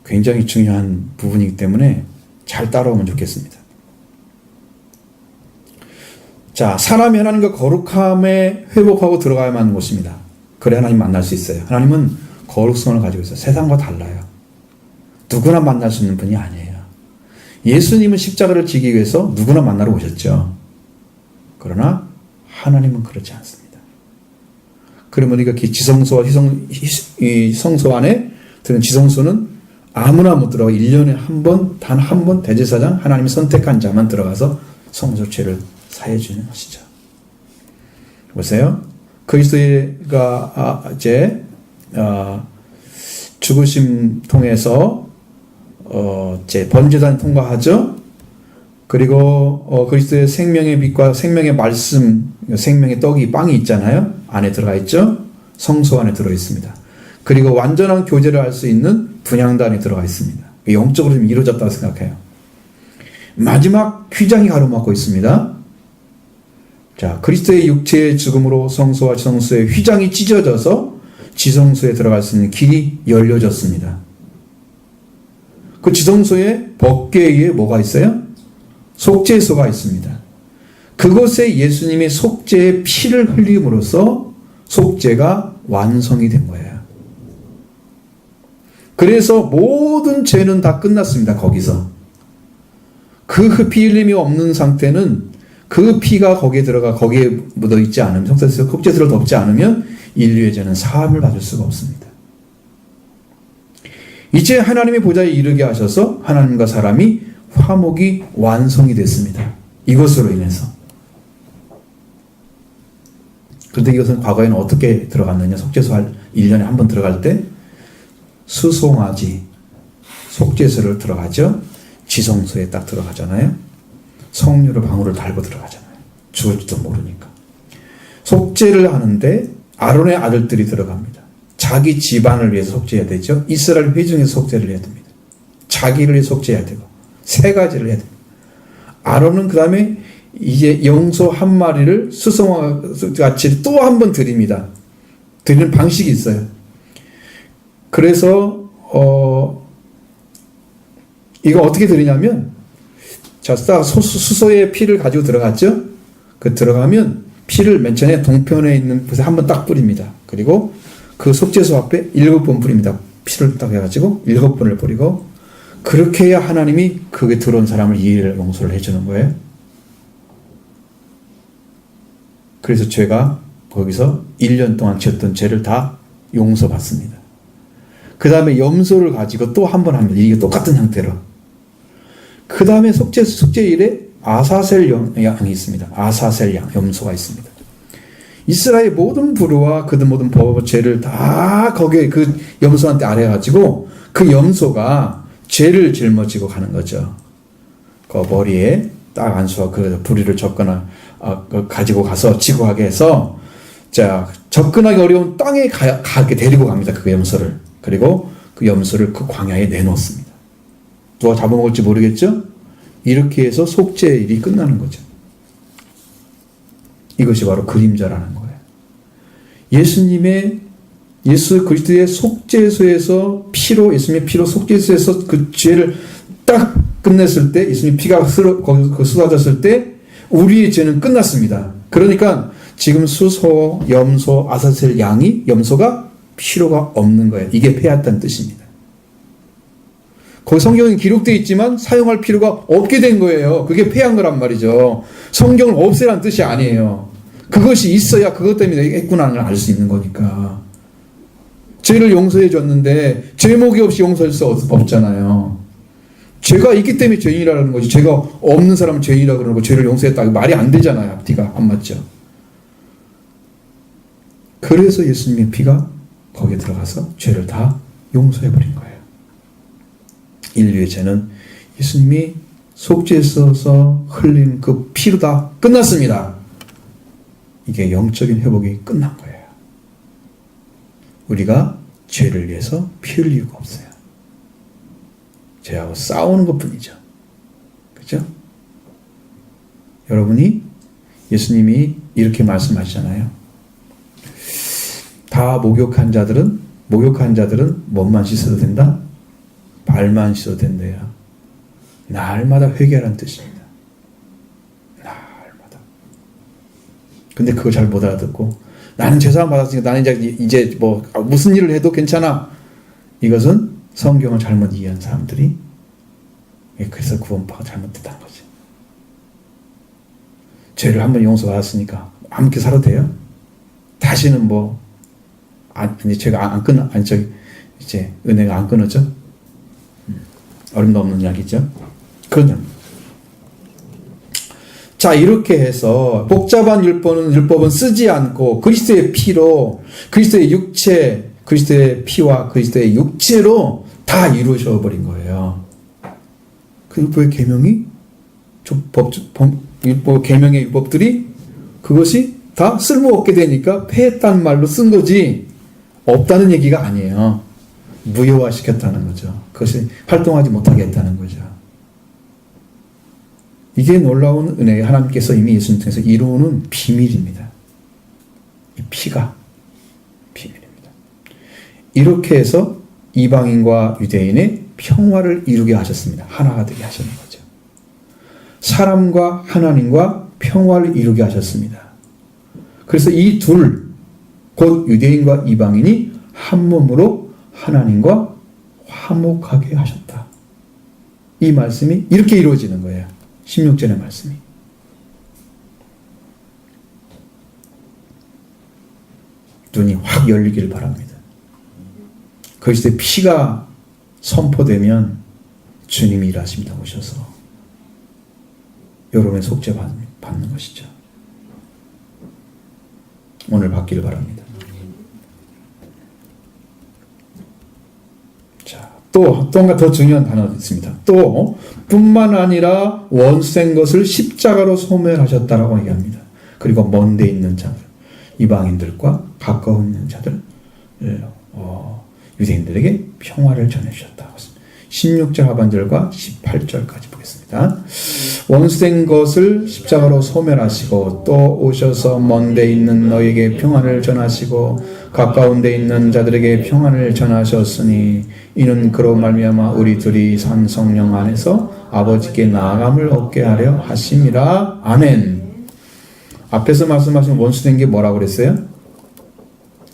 굉장히 중요한 부분이기 때문에 잘 따라오면 좋겠습니다. 자, 사람이 하나님과 거룩함에 회복하고 들어가야만 하는 곳입니다. 그래 하나님 만날 수 있어요. 하나님은 거룩성을 가지고 있어요. 세상과 달라요. 누구나 만날 수 있는 분이 아니에요. 예수님은 십자가를 지기 위해서 누구나 만나러 오셨죠. 그러나 하나님은 그렇지 않습니다. 그러면 우리가 지성소와 이 성소 안에 드는 지성소는 아무나 못 들어가 1년에 한 번, 단 한 번 대제사장 하나님이 선택한 자만 들어가서 성소 죄를 사해 주는 것이죠. 보세요. 그리스도가 이제 죽으심 통해서 제 번제단 통과하죠. 그리고 그리스도의 생명의 빛과 생명의 말씀, 생명의 떡이 빵이 있잖아요. 안에 들어가 있죠. 성소 안에 들어 있습니다. 그리고 완전한 교제를 할 수 있는 분향단에 들어가 있습니다. 영적으로 좀 이루어졌다고 생각해요. 마지막 휘장이 가로막고 있습니다. 자, 그리스도의 육체의 죽음으로 성소와 지성소의 휘장이 찢어져서 지성소에 들어갈 수 있는 길이 열려졌습니다. 그 지성소의 법궤 위에 뭐가 있어요? 속죄소가 있습니다. 그곳에 예수님이 속죄의 피를 흘림으로써 속죄가 완성이 된 거예요. 그래서 모든 죄는 다 끝났습니다. 거기서. 그 피 흘림이 없는 상태는 그 피가 거기에 들어가 거기에 묻어 있지 않으면, 속죄소를 덮지 않으면 인류의 죄는 사함을 받을 수가 없습니다. 이제 하나님의 보좌에 이르게 하셔서 하나님과 사람이 화목이 완성이 됐습니다. 이것으로 인해서. 그런데 이것은 과거에는 어떻게 들어갔느냐? 속죄소 1년에 한 번 들어갈 때 수송아지 속죄소를 들어가죠. 지성소에 딱 들어가잖아요. 성류를 방울을 달고 들어가잖아요. 죽을지도 모르니까. 속죄를 하는데 아론의 아들들이 들어갑니다. 자기 집안을 위해서 속죄해야 되죠. 이스라엘 회중에서 속죄를 해야 됩니다. 자기를 위해 속죄해야 되고 세 가지를 해야 됩니다. 아론은 그 다음에 이제 영소 한 마리를 수송아 같이 또 한 번 드립니다. 드리는 방식이 있어요. 그래서 이거 어떻게 드리냐면, 자, 수소의 피를 가지고 들어갔죠. 그 들어가면 피를 맨 처음에 동편에 있는 곳에 한 번 딱 뿌립니다. 그리고 그 속죄소 앞에 7번 뿌립니다. 피를 딱 해가지고 7번을 뿌리고, 그렇게 해야 하나님이 그게 들어온 사람을 이해를 용서를 해주는 거예요. 그래서 죄가 거기서 1년 동안 지었던 죄를 다 용서받습니다. 그 다음에 염소를 가지고 또 한 번 합니다. 이게 똑같은 형태로. 그 다음에 속죄일에 아사셀 양이 있습니다. 아사셀 양, 염소가 있습니다. 이스라엘 모든 부류와 그들 모든 법, 죄를 다 거기에 그 염소한테 아뢰가지고 그 염소가 죄를 짊어지고 가는 거죠. 그 머리에 딱 안수와 그 부리를 가지고 가서 지고 가게 해서, 자, 접근하기 어려운 땅에 가게 데리고 갑니다. 그 염소를. 그리고 그 염소를 그 광야에 내놓습니다. 누가 잡아먹을지 모르겠죠? 이렇게 해서 속죄의 일이 끝나는 거죠. 이것이 바로 그림자라는 거예요. 예수님의 예수 그리스도의 속죄소에서 피로, 예수님의 피로 속죄소에서 그 죄를 딱 끝냈을 때, 예수님 피가 거기서 쏟아졌을 때 우리의 죄는 끝났습니다. 그러니까 지금 수소, 염소, 아사셀 양이, 염소가 필요가 없는 거예요. 이게 폐하였다는 뜻입니다. 거기 성경에 기록되어 있지만 사용할 필요가 없게 된 거예요. 그게 폐한 거란 말이죠. 성경을 없애라는 뜻이 아니에요. 그것이 있어야 그것 때문에 했구나는 걸 알 수 있는 거니까. 죄를 용서해 줬는데 제목이 없이 용서할 수 없잖아요. 죄가 있기 때문에 죄인이라는 거지. 죄가 없는 사람은 죄인이라고 그러는 거, 죄를 용서했다. 말이 안 되잖아요. 앞뒤가 안 맞죠. 그래서 예수님의 피가 거기에 들어가서 죄를 다 용서해버린 거예요. 인류의 죄는 예수님이 속죄에서 흘린 그 피로 다 끝났습니다. 이게 영적인 회복이 끝난 거예요. 우리가 죄를 위해서 피 흘릴 이유가 없어요. 죄하고 싸우는 것뿐이죠. 그렇죠? 여러분이 예수님이 이렇게 말씀하시잖아요. 다 목욕한 자들은 몸만 씻어도 된다? 발만 씻어도 된대요. 날마다 회개하라는 뜻입니다. 날마다. 근데 그걸 잘 못 알아듣고 나는 죄사함 받았으니까 나는 이제 뭐 무슨 일을 해도 괜찮아. 이것은 성경을 잘못 이해한 사람들이, 그래서 구원파가 잘못됐다는 거지. 죄를 한번 용서받았으니까 아무렇게 살아도 돼요? 다시는 뭐 이제 죄가 안 끊어, 이제 은혜가 안 끊어져? 어림도 없는 이야기죠. 그러냐. 자, 이렇게 해서 복잡한 율법은 쓰지 않고 그리스도의 피로, 그리스도의 육체, 그리스도의 피와 그리스도의 육체로 다 이루어져 버린 거예요. 그 율법의 계명이, 계명의 율법들이 그것이 다 쓸모없게 되니까 폐했다는 말로 쓴 거지 없다는 얘기가 아니에요. 무효화시켰다는 거죠. 그것이 활동하지 못하게 했다는 거죠. 이게 놀라운 은혜, 하나님께서 이미 예수님 통해서 이루는 비밀입니다. 이 피가 비밀입니다. 이렇게 해서 이방인과 유대인의 평화를 이루게 하셨습니다. 하나가 되게 하셨는 거죠. 사람과 하나님과 평화를 이루게 하셨습니다. 그래서 이 둘, 곧 유대인과 이방인이 한 몸으로 하나님과 화목하게 하셨다. 이 말씀이 이렇게 이루어지는 거예요. 16절의 말씀이. 눈이 확 열리기를 바랍니다. 그리스도의 피가 선포되면 주님이 일하십니다. 오셔서 여러분의 속죄 받는 것이죠. 오늘 받기를 바랍니다. 자, 또 더 중요한 단어가 있습니다. 또 뿐만 아니라 원수된 것을 십자가로 소멸하셨다라고 얘기합니다. 그리고 먼 데 있는 자들, 이방인들과 가까운 있는 자들, 유대인들에게 평화를 전해주셨다. 16절 하반절과 18절까지 보겠습니다. 원수된 것을 십자가로 소멸하시고 또 오셔서 먼 데 있는 너에게 평안을 전하시고 가까운 데 있는 자들에게 평안을 전하셨으니 이는 그로 말미암아 우리 둘이 산 성령 안에서 아버지께 나아감을 얻게 하려 하심이라. 아멘. 앞에서 말씀하신 원수된 게 뭐라고 그랬어요?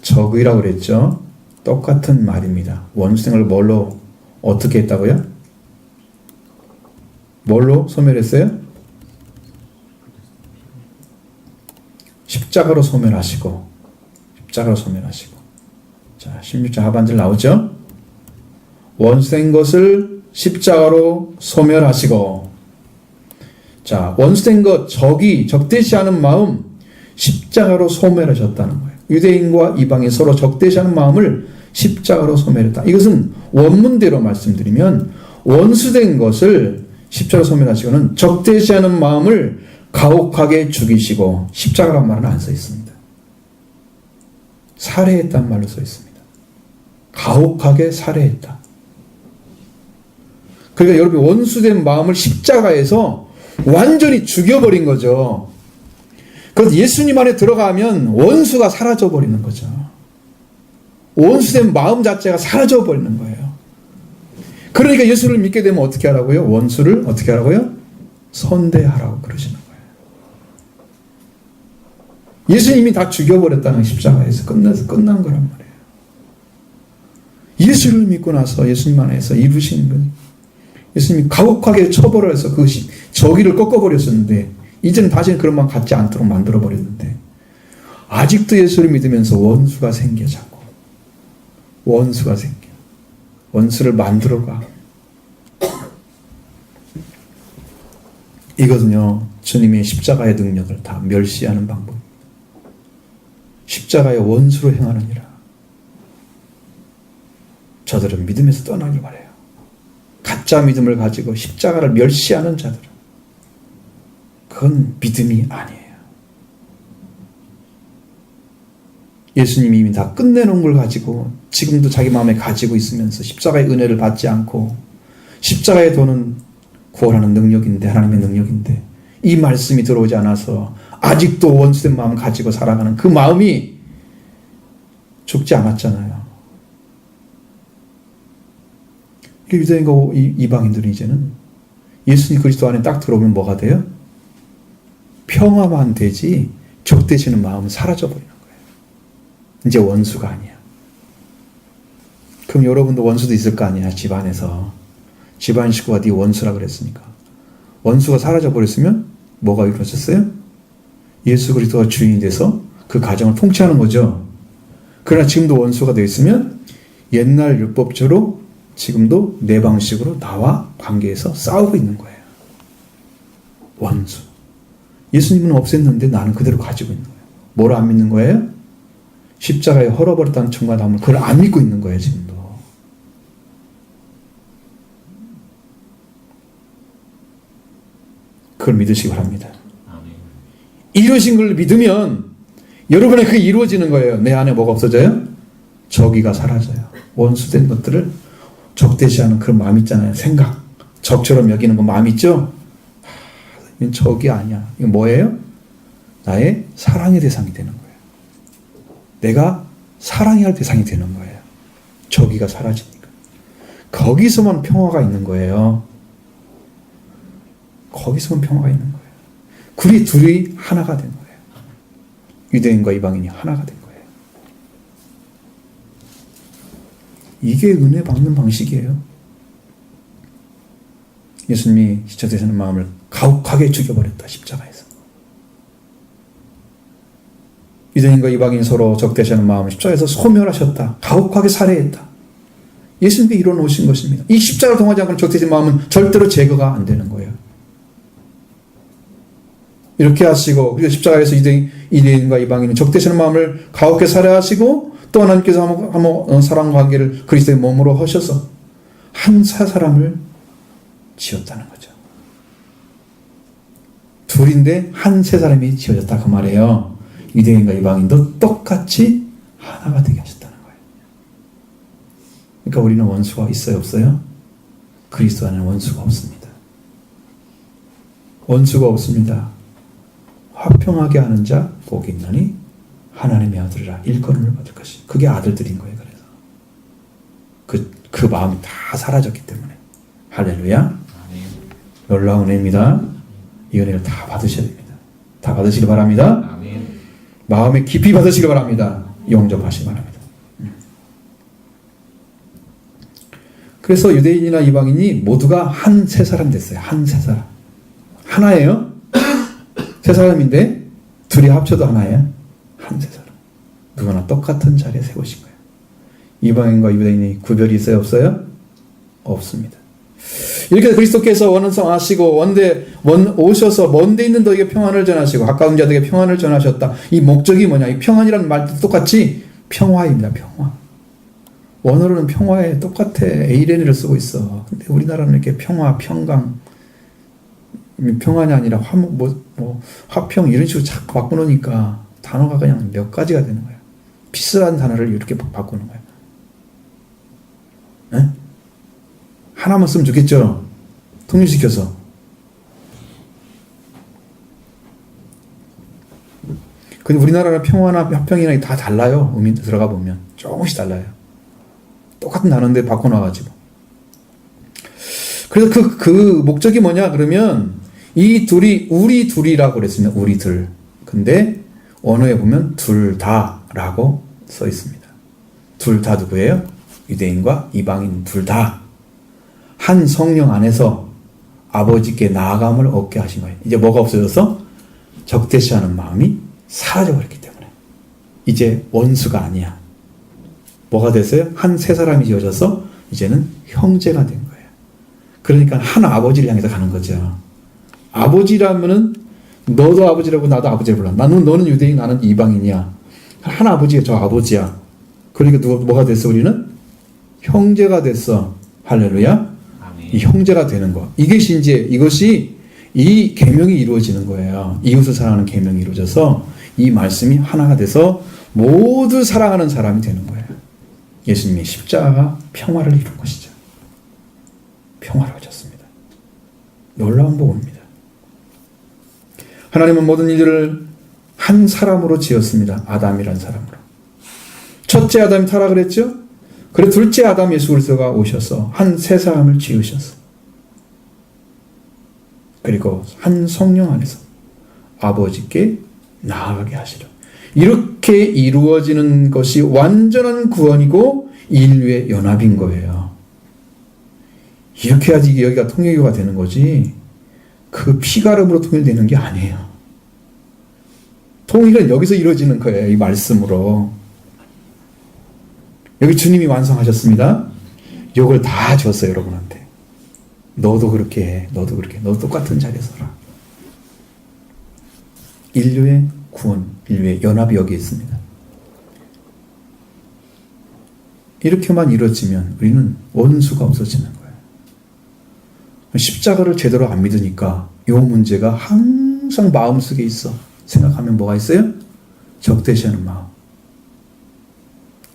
적이라고 그랬죠. 똑같은 말입니다. 원수된 걸 뭘로 어떻게 했다고요? 뭘로 소멸했어요? 십자가로 소멸하시고. 자, 16절 하반절 나오죠? 원수된 것을 십자가로 소멸하시고. 자, 원수된 것, 적대시하는 마음, 십자가로 소멸하셨다는 거예요. 유대인과 이방인 서로 적대시하는 마음을 십자가로 소멸했다. 이것은 원문대로 말씀드리면 원수된 것을 십자가로 소멸하시고는 적대시하는 마음을 가혹하게 죽이시고, 십자가란 말은 안 써 있습니다. 살해했단 말로 써 있습니다. 가혹하게 살해했다. 그러니까 여러분 원수된 마음을 십자가에서 완전히 죽여버린 거죠. 그래서 예수님 안에 들어가면 원수가 사라져버리는 거죠. 원수된 마음 자체가 사라져 버리는 거예요. 그러니까 예수를 믿게 되면 어떻게 하라고요? 원수를 어떻게 하라고요? 선대하라고 그러시는 거예요. 예수님이 다 죽여버렸다는 십자가에서 끝난 거란 말이에요. 예수를 믿고 나서 예수님 안에서 이루신 분, 예수님이 가혹하게 처벌을 해서 그 저기를 꺾어버렸었는데 이제는 다시는 그런 마음 갖지 않도록 만들어버렸는데 아직도 예수를 믿으면서 원수가 생겨 자꾸. 원수가 생겨. 원수를 만들어가. 이것은요, 주님의 십자가의 능력을 다 멸시하는 방법입니다. 십자가의 원수로 행하느니라. 저들은 믿음에서 떠나길 바라요. 가짜 믿음을 가지고 십자가를 멸시하는 자들은 그건 믿음이 아니에요. 예수님이 이미 다 끝내놓은 걸 가지고 지금도 자기 마음에 가지고 있으면서 십자가의 은혜를 받지 않고 십자가의 도는 구원하는 능력인데, 하나님의 능력인데 이 말씀이 들어오지 않아서 아직도 원수된 마음을 가지고 살아가는 그 마음이 죽지 않았잖아요. 유대인과 이방인들은 이제는 예수님 그리스도 안에 딱 들어오면 뭐가 돼요? 평화만 되지 적대시는 마음은 사라져버리는 거예요. 이제 원수가 아니야. 그럼 여러분도 원수도 있을 거 아니야. 집안에서. 집안 식구가 네 원수라 그랬으니까. 원수가 사라져버렸으면 뭐가 이루어졌어요? 예수 그리스도가 주인이 돼서 그 가정을 통치하는 거죠. 그러나 지금도 원수가 되어 있으면 옛날 율법적으로 지금도 내 방식으로 나와 관계에서 싸우고 있는 거예요. 원수. 예수님은 없앴는데 나는 그대로 가지고 있는 거예요. 뭐를 안 믿는 거예요? 십자가에 헐어버렸다는 청가담을 그걸 안 믿고 있는 거예요. 지금도. 그걸 믿으시기 바랍니다. 이루어진 걸 믿으면 여러분의 그게 이루어지는 거예요. 내 안에 뭐가 없어져요? 저기가 사라져요. 원수된 것들을 적대시하는 그런 마음 있잖아요. 생각. 적처럼 여기는 그 마음 있죠? 이건 적이 아니야. 이건 뭐예요? 나의 사랑의 대상이 되는 거예요. 내가 사랑해야 할 대상이 되는 거예요. 저기가 사라지니까. 거기서만 평화가 있는 거예요. 거기서만 평화가 있는 거예요. 둘이 하나가 된 거예요. 유대인과 이방인이 하나가 된 거예요. 이게 은혜 받는 방식이에요. 예수님이 지쳐되시는 마음을 가혹하게 죽여버렸다. 십자가에서. 유대인과 이방인이 서로 적대시하는 마음을 십자가에서 소멸하셨다. 가혹하게 살해했다. 예수님이 이뤄놓으신 것입니다. 이 십자가를 통하지 않고는 적대시하는 마음은 절대로 제거가 안 되는 거예요. 이렇게 하시고, 그리고 십자가에서 유대인과 이방인은 적대시하는 마음을 가혹하게 살해하시고, 또 하나님께서 한번 사랑 관계를 그리스도의 몸으로 하셔서 한 사람을 지었다는 거죠. 둘인데 한 세 사람이 지어졌다 그 말이에요. 유대인과 이방인도 똑같이 하나가 되게 하셨다는 거예요. 그러니까 우리는 원수가 있어요, 없어요? 그리스도 안에는 원수가 없습니다. 원수가 없습니다. 화평하게 하는 자 복이 있나니 하나님의 아들이라 일컬음을 받을 것이. 그게 아들들인 거예요. 그래서 그 마음이 다 사라졌기 때문에. 할렐루야. 놀라운 은혜입니다. 이 은혜를 다 받으셔야 됩니다. 다 받으시기 바랍니다. 마음에 깊이 받으시기 바랍니다. 영접하시기 바랍니다. 그래서 유대인이나 이방인이 모두가 한 세 사람 됐어요. 한 세 사람. 하나예요. 세 사람인데 둘이 합쳐도 하나예요. 한 세 사람. 누구나 똑같은 자리에 세우신 거예요. 이방인과 유대인이 구별이 있어요, 없어요? 없습니다. 이렇게 그리스도께서 원성하시고 오셔서 먼데 있는 너에게 평안을 전하시고 가까운 자들에게 평안을 전하셨다. 이 목적이 뭐냐? 이 평안이라는 말도 똑같이 평화입니다. 평화. 원어로는 평화에 똑같아. 에이레니를 쓰고 있어. 근데 우리나라는 이렇게 평화, 평강, 평안이 아니라 화평 이런 식으로 자꾸 바꾸놓으니까 단어가 그냥 몇 가지가 되는 거예요. 비슷한 단어를 이렇게 바꾸는 거예요. 네? 하나만 쓰면 좋겠죠? 통일시켜서. 근데 우리나라는 평화나 협평이나 다 달라요. 의미 들어가 보면 조금씩 달라요. 똑같은 단어인데 바꿔놔가지고. 그래서 그 목적이 뭐냐 그러면 이 둘이 우리 둘이라고 그랬습니다. 우리들. 근데 언어에 보면 둘 다라고 써 있습니다. 둘 다 누구예요? 유대인과 이방인 둘 다 한 성령 안에서 아버지께 나아감을 얻게 하신 거예요. 이제 뭐가 없어져서 적대시하는 마음이 사라져버렸기 때문에 이제 원수가 아니야. 뭐가 됐어요? 한 세 사람이 지어져서 이제는 형제가 된 거예요. 그러니까 한 아버지를 향해서 가는 거죠. 아버지라면은 너도 아버지라고 나도 아버지를 불러. 너는 유대인, 나는 이방인이야. 한 아버지가 저 아버지야. 그러니까 뭐가 됐어? 우리는 형제가 됐어. 할렐루야. 이 형제가 되는 거. 이것이 이 계명이 이루어지는 거예요. 이웃을 사랑하는 계명이 이루어져서 이 말씀이 하나가 돼서 모두 사랑하는 사람이 되는 거예요. 예수님의 십자가가 평화를 이룬 것이죠. 평화를 가졌습니다. 놀라운 복음입니다. 하나님은 모든 일들을 한 사람으로 지었습니다. 아담이란 사람으로. 첫째 아담이 타락을 했죠. 그리고 둘째 아담 예수 그리스도가 오셔서 한 세 사람을 지으셨어. 그리고 한 성령 안에서 아버지께 나아가게 하시려. 이렇게 이루어지는 것이 완전한 구원이고 인류의 연합인 거예요. 이렇게 해야지 여기가 통일교가 되는 거지 그 피가름으로 통일되는 게 아니에요. 통일은 여기서 이루어지는 거예요. 이 말씀으로. 여기 주님이 완성하셨습니다. 이걸 다 줬어요, 여러분한테. 너도 그렇게 해. 너도 그렇게 해. 너도 똑같은 자리에 서라. 인류의 구원, 인류의 연합이 여기 있습니다. 이렇게만 이루어지면 우리는 원수가 없어지는 거예요. 십자가를 제대로 안 믿으니까 이 문제가 항상 마음속에 있어. 생각하면 뭐가 있어요? 적대시하는 마음.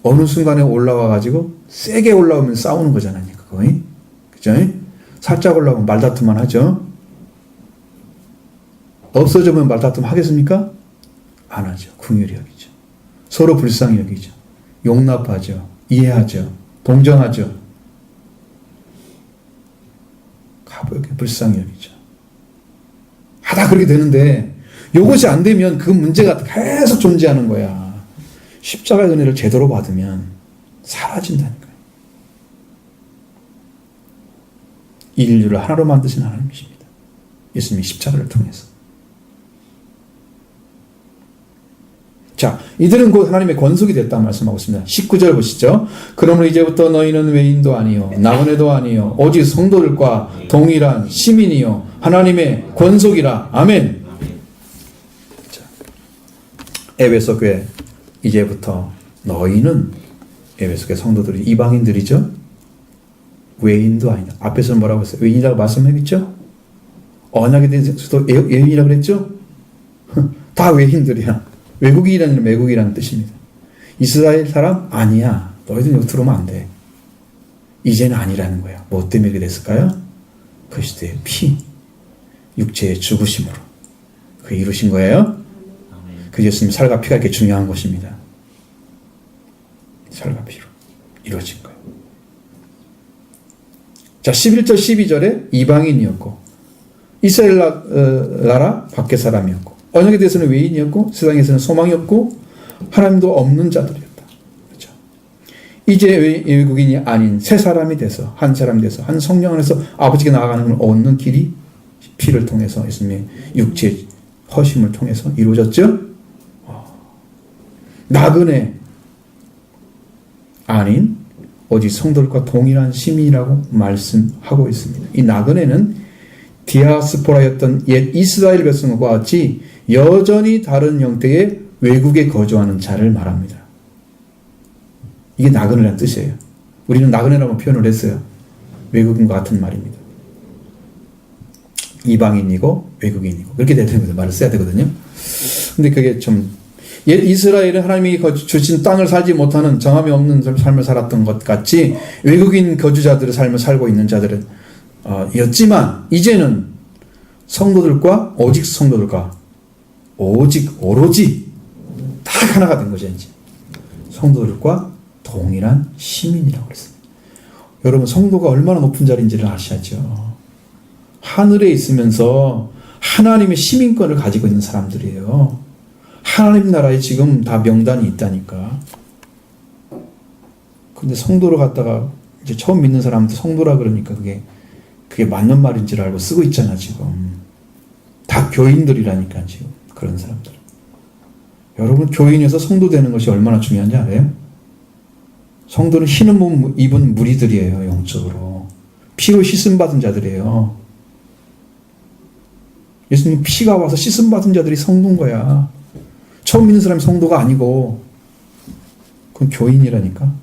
어느 순간에 올라와가지고 세게 올라오면 싸우는 거잖아요. 그거. 그죠? 살짝 올라오면 말다툼만 하죠. 없어지면 말다툼 하겠습니까? 안 하죠. 긍휼히 여기죠. 서로 불쌍히 여기죠. 용납하죠. 이해하죠. 동정하죠. 가볍게 불쌍히 여기죠. 하다 그렇게 되는데 이것이 안 되면 그 문제가 계속 존재하는 거야. 십자가의 은혜를 제대로 받으면 사라진다니까요. 인류를 하나로 만드신 하나님이십니다. 예수님이 십자가를 통해서. 자, 이들은 곧 하나님의 권속이 됐다고 말씀하고 있습니다. 19절 보시죠. 그러므로 이제부터 너희는 외인도 아니요 나그네도 아니요 오직 성도들과 동일한 시민이요 하나님의 권속이라. 아멘. 자, 에베소 교회 이제부터 너희는 에베소 교회 성도들이 이방인들이죠. 외인도 아니다. 앞에서는 뭐라고 했어요? 외인이라고 말씀했죠? 언약에 대해서도 외인이라고 그랬죠? 다 외인들이야. 외국이라는 뜻입니다. 이스라엘 사람? 아니야. 너희들 여기 들어오면 안 돼. 이제는 아니라는 거야. 뭐 때문에 그랬을까요? 그리스도의 피, 육체의 죽으심으로 그 이루신 거예요. 그 예수님 살과 피가 이렇게 중요한 것입니다. 살과 피로 이루어진 거예요. 자, 11절 12절에 이방인이었고 이스라엘 나라 밖의 사람이었고 언약에 대해서는 외인이었고 세상에서는 소망이 없고 하나님도 없는 자들이었다. 그렇죠? 이제 외국인이 아닌 새 사람이 돼서 한 사람이 돼서 한 성령 안에서 아버지께 나아가는 걸 얻는 길이 피를 통해서 예수님의 육체의 허심을 통해서 이루어졌죠. 나그네 아닌 오직 성도들과 동일한 시민이라고 말씀하고 있습니다. 이 나그네는 디아스포라였던 옛 이스라엘 백성과 같이 여전히 다른 형태의 외국에 거주하는 자를 말합니다. 이게 나그네라는 뜻이에요. 우리는 나그네라고 표현을 했어요. 외국인과 같은 말입니다. 이방인이고 외국인이고 그렇게 되는 거죠. 말을 써야 되거든요. 근데 그게 좀 옛 이스라엘은 하나님이 주신 땅을 살지 못하는 정함이 없는 삶을 살았던 것 같이 외국인 거주자들의 삶을 살고 있는 자들은 였지만 이제는 성도들과 오직 성도들과 오직 오로지 딱 하나가 된 거죠. 이제 성도들과 동일한 시민이라고 그랬습니다. 여러분, 성도가 얼마나 높은 자리인지를 아셔야죠. 하늘에 있으면서 하나님의 시민권을 가지고 있는 사람들이에요. 하나님 나라에 지금 다 명단이 있다니까. 근데 성도로 갔다가 이제 처음 믿는 사람한테 성도라 그러니까 그게 맞는 말인 줄 알고 쓰고 있잖아, 지금. 다 교인들이라니까, 지금. 그런 사람들. 여러분, 교인에서 성도 되는 것이 얼마나 중요한지 알아요? 성도는 흰 옷 입은 무리들이에요, 영적으로. 피로 씻음받은 자들이에요. 예수님 피가 와서 씻음받은 자들이 성도인 거야. 처음 믿는 사람이 성도가 아니고, 그건 교인이라니까.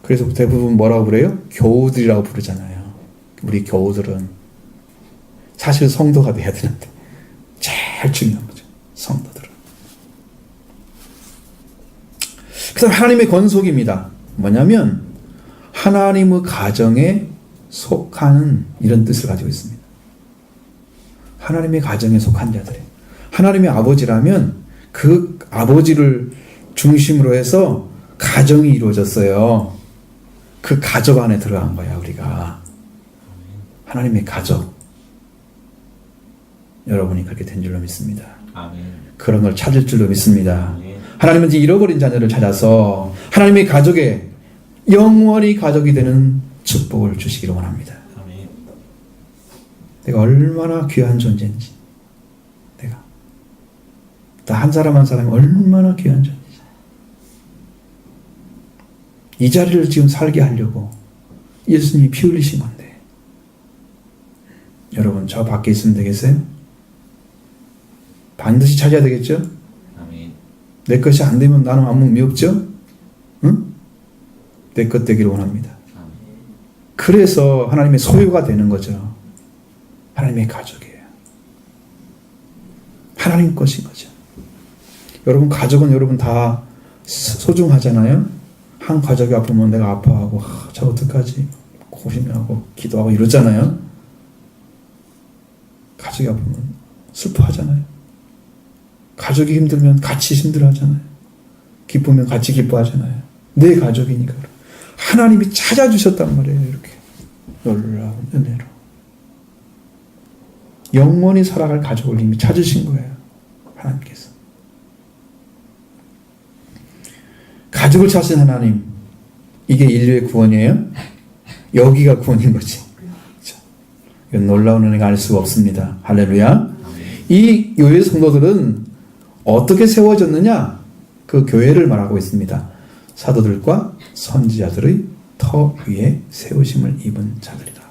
그래서 대부분 뭐라고 그래요? 교우들이라고 부르잖아요. 우리 교우들은 사실 성도가 돼야 되는데 제일 중요한 거죠. 성도들은. 그 다음 하나님의 권속입니다. 뭐냐면 하나님의 가정에 속하는 이런 뜻을 가지고 있습니다. 하나님의 가정에 속한 자들이에요. 하나님의 아버지라면 그 아버지를 중심으로 해서 가정이 이루어졌어요. 그 가족 안에 들어간 거야, 우리가. 하나님의 가족. 여러분이 그렇게 된 줄로 믿습니다. 아멘. 그런 걸 찾을 줄로 믿습니다. 아멘. 하나님은 이제 잃어버린 자녀를 찾아서 하나님의 가족에 영원히 가족이 되는 축복을 주시기를 원합니다. 아멘. 내가 얼마나 귀한 존재인지, 내가 또 한 사람 한 사람이 얼마나 귀한 존재인지, 이 자리를 지금 살게 하려고 예수님이 피 흘리신 건데, 여러분 저 밖에 있으면 되겠어요? 반드시 찾아야 되겠죠? 아멘. 내 것이 안 되면 나는 아무 의미 없죠? 응? 내 것 되기를 원합니다. 아멘. 그래서 하나님의 소유가 되는 거죠. 하나님의 가족이에요. 하나님 것인 거죠. 여러분, 가족은 여러분 다 소중하잖아요. 한 가족이 아프면 내가 아파하고 저 어떡하지? 고심하고 기도하고 이러잖아요. 가족이 아프면 슬퍼하잖아요. 가족이 힘들면 같이 힘들어하잖아요. 기쁘면 같이 기뻐하잖아요. 내 가족이니까. 하나님이 찾아주셨단 말이에요. 이렇게 놀라운 은혜로 영원히 살아갈 가족을 이미 찾으신 거예요. 하나님께서. 가족을 찾으신 하나님, 이게 인류의 구원이에요? 여기가 구원인 거지. 이건 놀라운 은혜가 알 수가 없습니다. 할렐루야. 이 교회 성도들은 어떻게 세워졌느냐? 그 교회를 말하고 있습니다. 사도들과 선지자들의 터 위에 세우심을 입은 자들이다.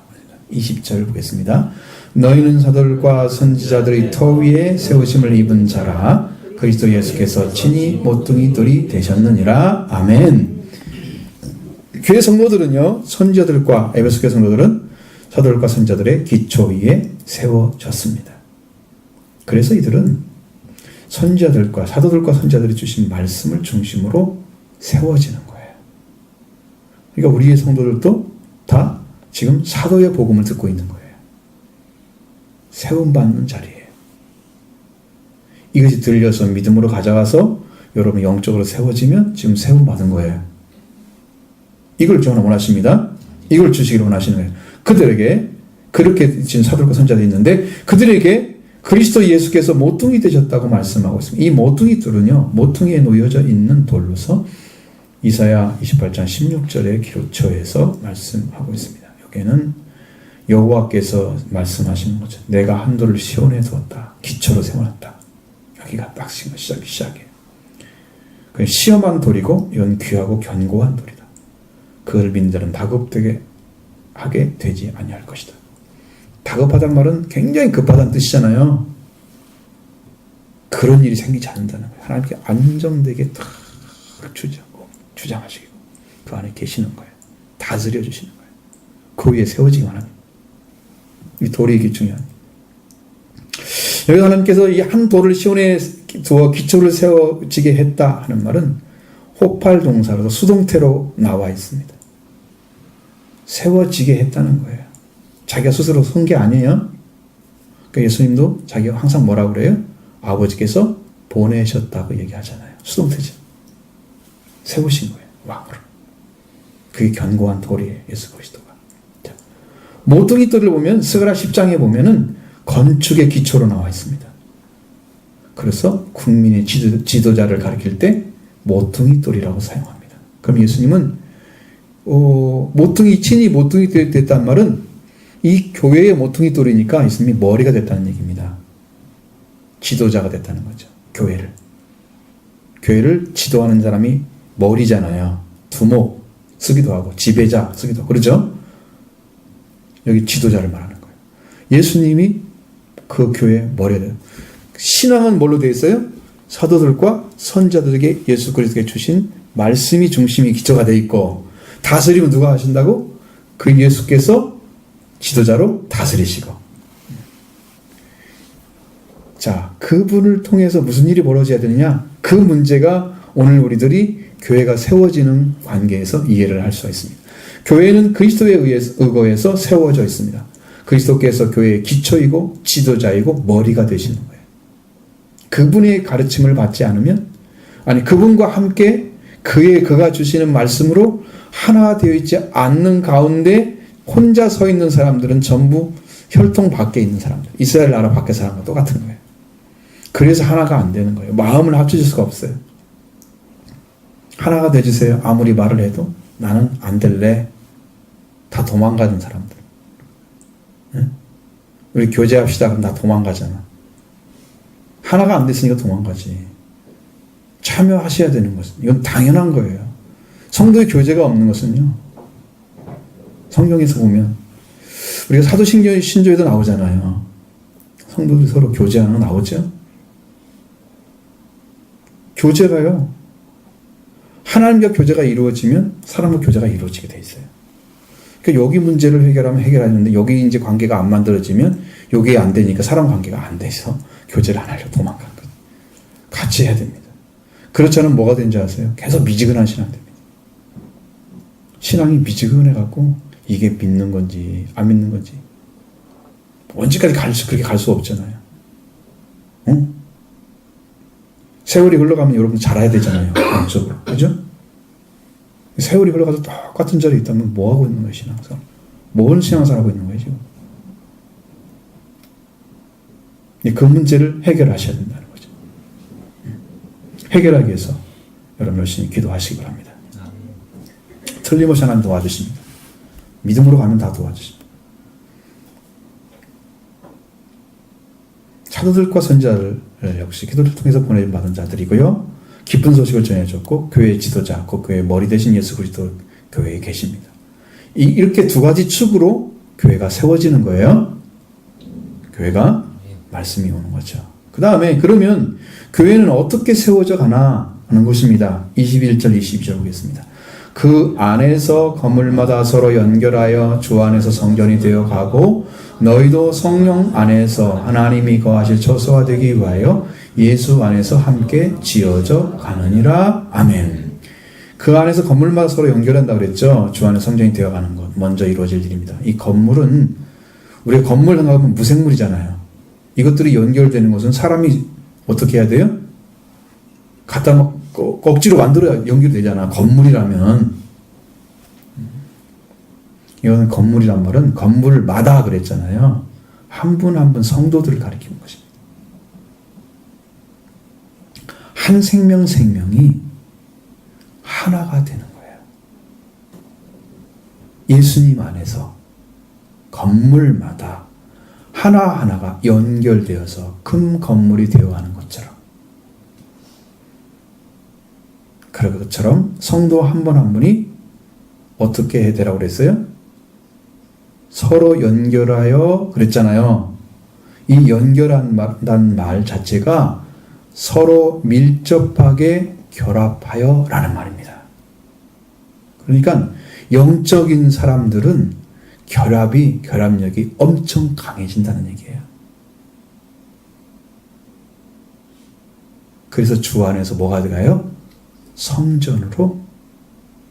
20절 보겠습니다. 너희는 사도들과 선지자들의 터 위에 세우심을 입은 자라. 그리스도 예수께서 친히 모퉁이돌이 되셨느니라. 아멘. 교회 성도들은요, 선지자들과 에베소 교회 성도들은 사도들과 선지자들의 기초 위에 세워졌습니다. 그래서 이들은 선지자들과 사도들과 선지자들이 주신 말씀을 중심으로 세워지는 거예요. 그러니까 우리의 성도들도 다 지금 사도의 복음을 듣고 있는 거예요. 세움받는 자리예요. 이것이 들려서 믿음으로 가져가서 여러분 영적으로 세워지면 지금 세움받은 거예요. 이걸 주하나 원하십니다. 이걸 주시기를 원하시는 거예요. 그들에게 그렇게 지금 사도들과 선지자들이 있는데 그들에게 그리스도 예수께서 모퉁이 되셨다고 말씀하고 있습니다. 이 모퉁이돌은요, 모퉁이에 놓여져 있는 돌로서 이사야 28장 16절의 기초에서 말씀하고 있습니다. 여기에는 여호와께서 말씀하시는 거죠. 내가 한 돌을 시온에 두었다. 기초로 세워놨다. 여기가 딱 시작이에요. 그 시험한 돌이고 이건 귀하고 견고한 돌이다. 그를 믿는 자는 다급되게 하게 되지 아니할 것이다. 다급하단 말은 굉장히 급하다는 뜻이잖아요. 그런 일이 생기지 않는다는 거예요. 하나님께 안정되게 딱 주장하시고 그 안에 계시는 거예요. 다스려 주시는 거예요. 그 위에 세워지기 원합니다. 이 돌이 이게 중요한. 여기 하나님께서 이 한 돌을 시온에 두어 기초를 세워지게 했다 하는 말은 호팔 동사로서 수동태로 나와 있습니다. 세워지게 했다는 거예요. 자기가 스스로 선 게 아니에요. 그러니까 예수님도 자기가 항상 뭐라고 그래요? 아버지께서 보내셨다고 얘기하잖아요. 수동태죠. 세우신 거예요. 왕으로. 그게 견고한 돌이에요. 예수 그리스도가. 자, 모퉁이 돌을 보면 스가랴 10장에 보면은 건축의 기초로 나와 있습니다. 그래서 국민의 지도자를 가리킬 때 모퉁이 돌이라고 사용합니다. 그럼 예수님은 친히 모퉁이 돌이 됐다는 말은 이 교회의 모퉁이 돌이니까 예수님이 머리가 됐다는 얘기입니다. 지도자가 됐다는 거죠. 교회를 지도하는 사람이 머리잖아요. 두목 쓰기도 하고 지배자 쓰기도 하고 그렇죠? 여기 지도자를 말하는 거예요. 예수님이 그 교회의 머리가 돼요. 신앙은 뭘로 되어 있어요? 사도들과 선자들에게 예수 그리스도께 주신 말씀이 중심이 기초가 되어 있고 다스림은 누가 하신다고? 그 예수께서 지도자로 다스리시고 자, 그분을 통해서 무슨 일이 벌어져야 되느냐? 그 문제가 오늘 우리들이 교회가 세워지는 관계에서 이해를 할 수가 있습니다. 교회는 그리스도에 의거해서 세워져 있습니다. 그리스도께서 교회의 기초이고 지도자이고 머리가 되시는 거예요. 그분의 가르침을 받지 않으면 그분과 함께 그가 주시는 말씀으로 하나 되어 있지 않는 가운데 혼자 서 있는 사람들은 전부 혈통 밖에 있는 사람들, 이스라엘 나라 밖의 사람과 똑같은 거예요. 그래서 하나가 안 되는 거예요. 마음을 합쳐질 수가 없어요. 하나가 되주세요. 아무리 말을 해도 나는 안 될래. 다 도망가는 사람들. 응? 우리 교제합시다. 그럼 나 도망가잖아. 하나가 안 됐으니까 도망가지. 참여하셔야 되는 것은 이건 당연한 거예요. 성도의 교제가 없는 것은요. 성경에서 보면 우리가 사도신조에도 나오잖아요. 성도들이 서로 교제하는 거 나오죠. 교제가요. 하나님과 교제가 이루어지면 사람과 교제가 이루어지게 돼 있어요. 그러니까 여기 문제를 해결하면 해결하는데 여기 이제 관계가 안 만들어지면 여기 안 되니까 사람 관계가 안 돼서 교제를 안 하려고 도망가는 거예요. 같이 해야 됩니다. 그렇지 않으면 뭐가 되는지 아세요? 계속 미지근한 신앙 됩니다. 신앙이 미지근해갖고 이게 믿는 건지 안 믿는 건지 언제까지 그렇게 갈 수 없잖아요. 응? 세월이 흘러가면 여러분 잘해야 되잖아요. 양쪽으로. 그죠? 세월이 흘러가도 똑같은 자리에 있다면 뭐 하고 있는 거예요, 신앙생활? 뭔 신앙생활 하고 있는 거예요, 지금? 그 문제를 해결하셔야 된다는 거죠. 해결하기 위해서 여러분 열심히 기도하시기 바랍니다. 틀림없이 하나님 도와주십니다. 믿음으로 가면 다 도와주십니다. 사도들과 선지자를 역시 기도를 통해서 보내받은 자들이고요. 기쁜 소식을 전해줬고 교회의 지도자, 그 교회의 머리 되신 예수 그리스도 교회에 계십니다. 이렇게 두 가지 축으로 교회가 세워지는 거예요. 교회가 말씀이 오는 거죠. 그 다음에 그러면 교회는 어떻게 세워져 가나 하는 것입니다. 21절 22절 보겠습니다. 그 안에서 건물마다 서로 연결하여 주 안에서 성전이 되어 가고 너희도 성령 안에서 하나님이 거하실 처소가 되기 위하여 예수 안에서 함께 지어져 가느니라. 아멘. 그 안에서 건물마다 서로 연결한다고 그랬죠. 주 안에 성전이 되어 가는 것 먼저 이루어질 일입니다. 이 건물은 우리가 건물 생각하면 무생물이잖아요. 이것들이 연결되는 것은 사람이 어떻게 해야 돼요? 갖다 막 억지로 만들어야 연결되잖아. 건물이라면. 이건 건물이란 말은 건물마다 그랬잖아요. 한 분 한 분 성도들을 가리키는 것입니다. 한 생명이 하나가 되는 거예요. 예수님 안에서 건물마다 하나하나가 연결되어서 큰 건물이 되어가는 것처럼 그것처럼 성도 한 분 한 분이 어떻게 해야 되라고 그랬어요? 서로 연결하여 그랬잖아요. 이 연결한다는 말 자체가 서로 밀접하게 결합하여 라는 말입니다. 그러니까 영적인 사람들은 결합력이 엄청 강해진다는 얘기예요. 그래서 주 안에서 뭐가 돼가요?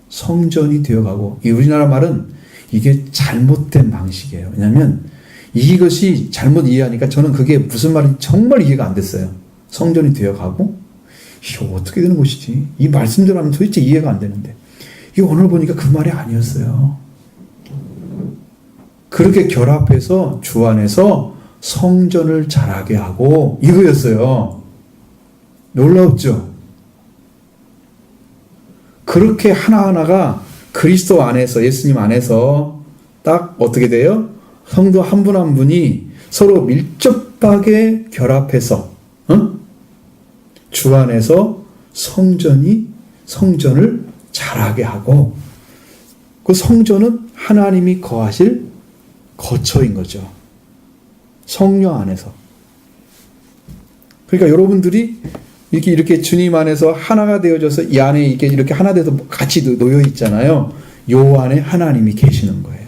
성전이 되어가고, 이 우리나라 말은 이게 잘못된 방식이에요. 왜냐하면 이것이 잘못 이해하니까 저는 그게 무슨 말인지 정말 이해가 안 됐어요. 성전이 되어가고, 이거 어떻게 되는 것이지? 이 말씀대로 하면 도대체 이해가 안 되는데. 이 오늘 보니까 그 말이 아니었어요. 그렇게 결합해서 주 안에서 성전을 자라게 하고 이거였어요. 놀랍죠? 그렇게 하나하나가 그리스도 안에서, 예수님 안에서 딱 어떻게 돼요? 성도 한 분 한 분이 서로 밀접하게 결합해서 주 안에서 성전을 자라게 하고, 그 성전은 하나님이 거하실 거처인 거죠. 성령 안에서. 그러니까 여러분들이 이렇게 주님 안에서 하나가 되어져서 이 안에 이렇게 하나 돼서 같이 놓여 있잖아요. 요 안에 하나님이 계시는 거예요.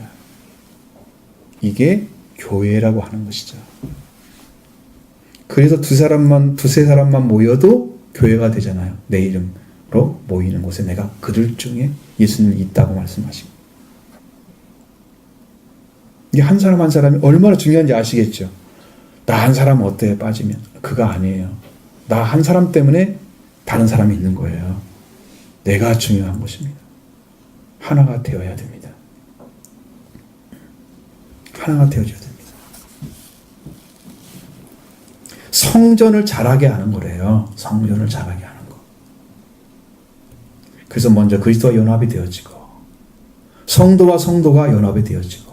이게 교회라고 하는 것이죠. 그래서 두세 사람만 모여도 교회가 되잖아요. 내 이름으로 모이는 곳에 내가 그들 중에 예수님이 있다고 말씀하시고. 이게 한 사람 한 사람이 얼마나 중요한지 아시겠죠? 나 한 사람 어때요? 빠지면. 그거 아니에요. 나 한 사람 때문에 다른 사람이 있는 거예요. 내가 중요한 것입니다. 하나가 되어야 됩니다. 하나가 되어줘야 됩니다. 성전을 자라게 하는 거래요. 성전을 자라게 하는 거. 그래서 먼저 그리스도와 연합이 되어지고, 성도와 성도가 연합이 되어지고,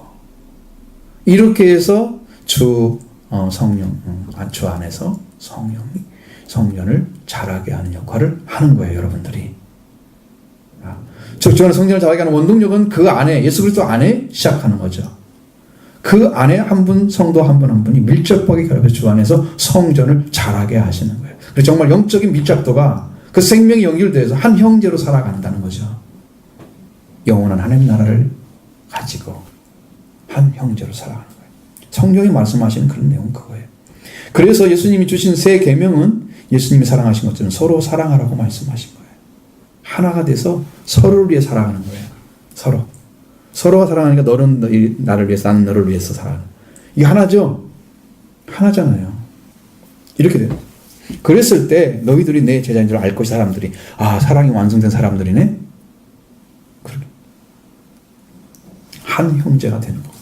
이렇게 해서 주 안에서 성령이 성전을 자라게 하는 역할을 하는 거예요, 여러분들이. 주 안에 성전을 자라게 하는 원동력은 그 안에, 예수 그리스도 안에 시작하는 거죠. 그 안에 성도 한 분 한 분이 밀접하게 결합해서 주 안에서 성전을 자라게 하시는 거예요. 그래서 정말 영적인 밀접도가 그 생명이 연결돼서 한 형제로 살아간다는 거죠. 영원한 하나님 나라를 가지고 한 형제로 살아가는 거예요. 성경이 말씀하시는 그런 내용은 그거예요. 그래서 예수님이 주신 새 계명은 예수님이 사랑하신 것처럼 서로 사랑하라고 말씀하신 거예요. 하나가 돼서 서로를 위해 살아가는 거예요. 서로가 사랑하니까 너는 나를 위해서, 나는 너를 위해서 살아가는. 이게 하나죠? 하나잖아요. 이렇게 돼요. 그랬을 때 너희들이 내 제자인 줄 알 것이, 사람들이 사랑이 완성된 사람들이네. 한 형제가 되는 거예요.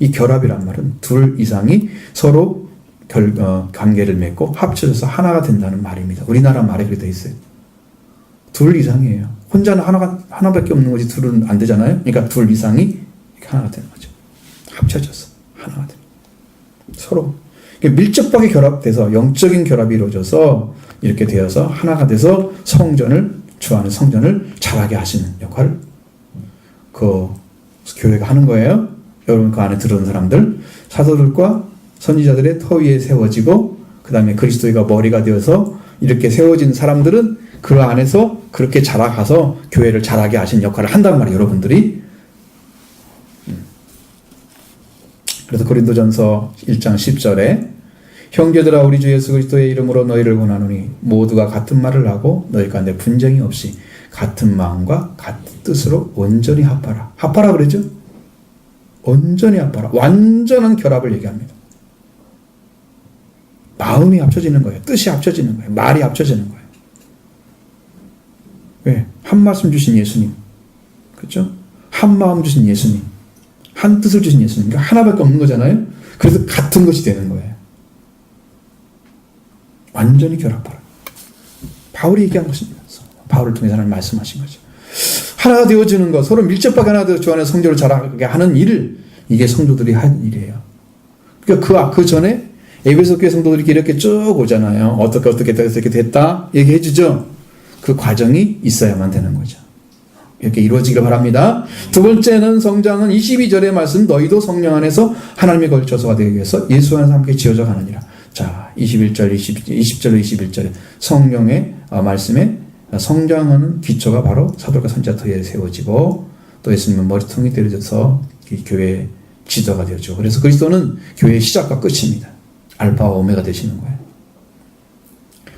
이 결합이란 말은 둘 이상이 서로 관계를 맺고 합쳐져서 하나가 된다는 말입니다. 우리나라 말에 그렇게 돼 있어요. 둘 이상이에요. 혼자는 하나밖에 없는 거지 둘은 안 되잖아요. 그러니까 둘 이상이 하나가 되는 거죠. 합쳐져서 하나가 되는 거예요. 서로 밀접하게 결합돼서 영적인 결합이 이루어져서 이렇게 되어서 하나가 돼서 주 안에 성전을 자라게 하시는 역할을 그 교회가 하는 거예요. 여러분 그 안에 들어온 사람들, 사도들과 선지자들의 터 위에 세워지고, 그 다음에 그리스도가 머리가 되어서 이렇게 세워진 사람들은 그 안에서 그렇게 자라가서 교회를 자라게 하신 역할을 한단 말이에요, 여러분들이. 그래서 고린도전서 1장 10절에 형제들아, 우리 주 예수 그리스도의 이름으로 너희를 권하노니 모두가 같은 말을 하고 너희 가운데 분쟁이 없이 같은 마음과 같은 뜻으로 온전히 합하라. 합하라 그러죠? 온전히 합하라. 완전한 결합을 얘기합니다. 마음이 합쳐지는 거예요. 뜻이 합쳐지는 거예요. 말이 합쳐지는 거예요. 왜? 한 말씀 주신 예수님. 그렇죠? 한 마음 주신 예수님. 한 뜻을 주신 예수님. 그러니까 하나밖에 없는 거잖아요. 그래서 같은 것이 되는 거예요. 완전히 결합하라. 바울이 얘기한 것입니다. 바울을 통해서 하나님 말씀하신 거죠. 하나가 되어지는 것, 서로 밀접하게 하나 되어 주 안에 성전을 자라게 하는 일을, 이게 성도들이 한 일이에요. 그러니까 그 전에 에베소 교회 성도들이 이렇게 쭉 오잖아요. 어떻게 됐다 얘기해 주죠. 그 과정이 있어야만 되는 거죠. 이렇게 이루어지길 바랍니다. 두 번째는 성장은 22절의 말씀, 너희도 성령 안에서 하나님의 걸쳐서가 되기 위해서 예수 안에서 함께 지어져 가느니라. 자, 20절로 21절에 성령의 말씀에 성장하는 기초가 바로 사도가 선지자 터에 세워지고, 또 예수님은 머리통이 때려져서 교회의 지도가 되었죠. 그래서 그리스도는 교회의 시작과 끝입니다. 알파와 오메가 되시는 거예요.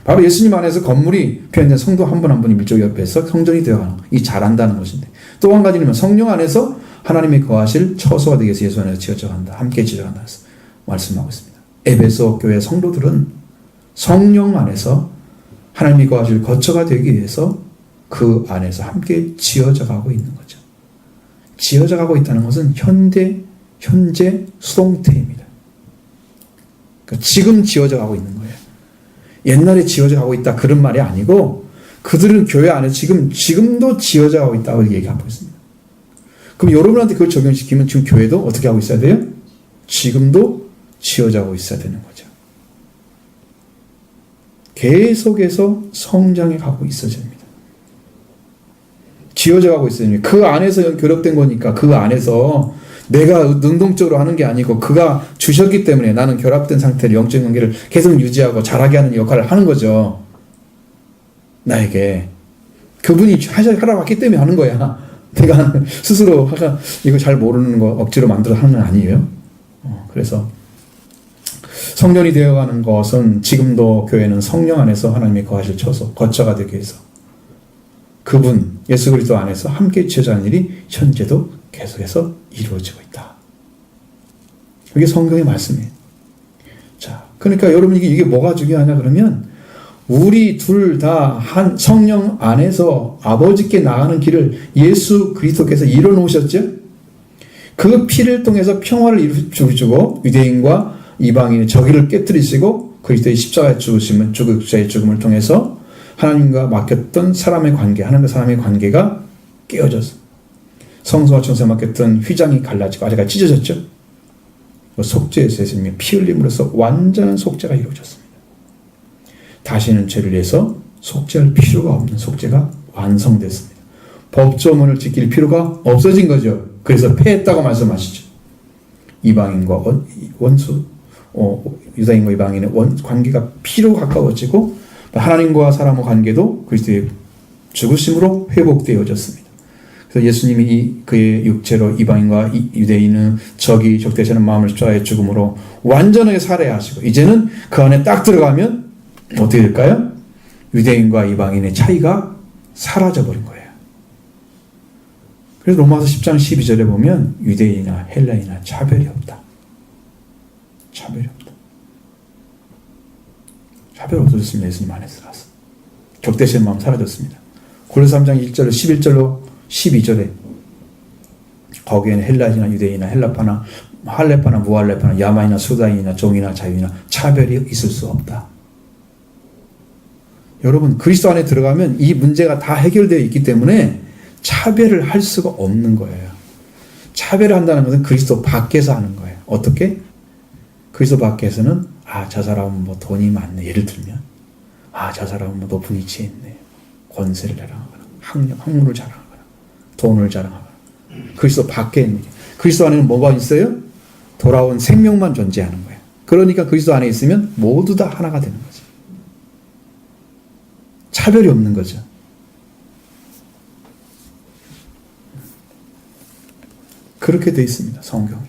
바로 예수님 안에서 건물이 표현된 성도 한 분 한 분이 밀접 옆에서 성전이 되어가는, 이 잘한다는 것인데, 또 한 가지는 성령 안에서 하나님이 거하실 처소가 되기 위해서 예수 안에서 지어져 간다. 함께 지어져 간다. 말씀하고 있습니다. 에베소 교회 성도들은 성령 안에서 하나님이 거하실 거처가 되기 위해서 그 안에서 함께 지어져 가고 있는 거죠. 지어져 가고 있다는 것은 현재 수동태입니다. 그러니까 지금 지어져 가고 있는 거예요. 옛날에 지어져 가고 있다 그런 말이 아니고 그들은 교회 안에 지금도 지어져 가고 있다고 얘기하고 있습니다. 그럼 여러분한테 그걸 적용시키면 지금 교회도 어떻게 하고 있어야 돼요? 지금도 지어져 가고 있어야 되는 거죠. 계속해서 성장해 가고 있어야 됩니다. 지어져 가고 있어야 됩니다. 그 안에서 결합된 거니까 그 안에서 내가 능동적으로 하는 게 아니고 그가 주셨기 때문에 나는 결합된 상태로 영적인 관계를 계속 유지하고 잘하게 하는 역할을 하는 거죠. 나에게. 그분이 하라고 했기 때문에 하는 거야. 내가 스스로 이거 잘 모르는 거 억지로 만들어서 하는 건 아니에요. 그래서 성전이 되어가는 것은 지금도 교회는 성령 안에서 하나님이 거하실 거처가 되기 위해서 그분 예수 그리스도 안에서 함께 지어자는 일이 현재도 계속해서 이루어지고 있다. 이게 성경의 말씀이에요. 자, 그러니까 여러분 이게 뭐가 중요하냐 그러면 우리 둘 다 한 성령 안에서 아버지께 나가는 길을 예수 그리스도께서 이뤄 놓으셨죠. 그 피를 통해서 평화를 이루어주고 유대인과 이방인의 저기를 깨뜨리시고 그리스도의 십자가의 죽음을 통해서 하나님과 막혔던 사람의 관계, 하나님과 사람의 관계가 깨어졌어. 성소와 천사에 막혔던 휘장이 갈라지고 아래가 찢어졌죠. 속죄에서 예수님의 피 흘림으로써 완전한 속죄가 이루어졌습니다. 다시는 죄를 위해서 속죄할 필요가 없는 속죄가 완성됐습니다. 법조문을 지킬 필요가 없어진 거죠. 그래서 폐했다고 말씀하시죠. 이방인과 유다인과 이방인의 관계가 피로 가까워지고 하나님과 사람의 관계도 그리스도의 죽으심으로 회복되어졌습니다. 그래서 예수님이 그의 육체로 이방인과 유대인은 적이 적대시하는 마음을 십자가의 죽음으로 완전하게 살해하시고 이제는 그 안에 딱 들어가면 어떻게 될까요? 유대인과 이방인의 차이가 사라져버린 거예요. 그래서 로마서 10장 12절에 보면 유대인이나 헬라인이나 차별이 없다. 차별이 없다. 차별 없어졌습니다. 예수님 안에서라서. 적대시하는 마음 사라졌습니다. 고린도서 3장 1절로 11절로 12절에 거기에는 헬라인이나 유대인이나 헬라파나 할레파나 무할레파나 야마이나 수다인이나 종이나 자유이나 차별이 있을 수 없다. 여러분 그리스도 안에 들어가면 이 문제가 다 해결되어 있기 때문에 차별을 할 수가 없는 거예요. 차별을 한다는 것은 그리스도 밖에서 하는 거예요. 어떻게? 그리스도 밖에서는 저 사람은 뭐 돈이 많네. 예를 들면 저 사람은 뭐 높은 위치에 있네. 권세를 자랑하거나 학문을 자랑하거나 돈을 자랑하거나 그리스도 밖에 있는 게 그리스도 안에는 뭐가 있어요? 돌아온 생명만 존재하는 거예요. 그러니까 그리스도 안에 있으면 모두 다 하나가 되는 거죠. 차별이 없는 거죠. 그렇게 되어 있습니다. 성경이.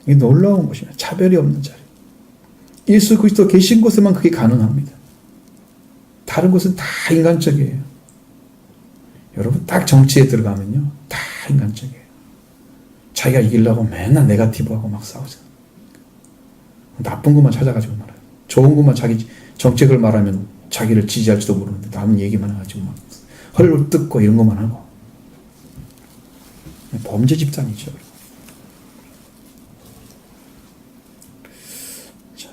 이게 놀라운 것입니다. 차별이 없는 자리. 예수 그리스도 계신 곳에만 그게 가능합니다. 다른 곳은 다 인간적이에요. 여러분 딱 정치에 들어가면요. 다 인간적이에요. 자기가 이기려고 맨날 네거티브하고 막 싸우잖아요. 나쁜 것만 찾아가지고 말아요. 좋은 것만 자기 정책을 말하면 자기를 지지할지도 모르는데 남은 얘기만 해가지고 막 헐 뜯고 이런 것만 하고 범죄 집단이죠. 자,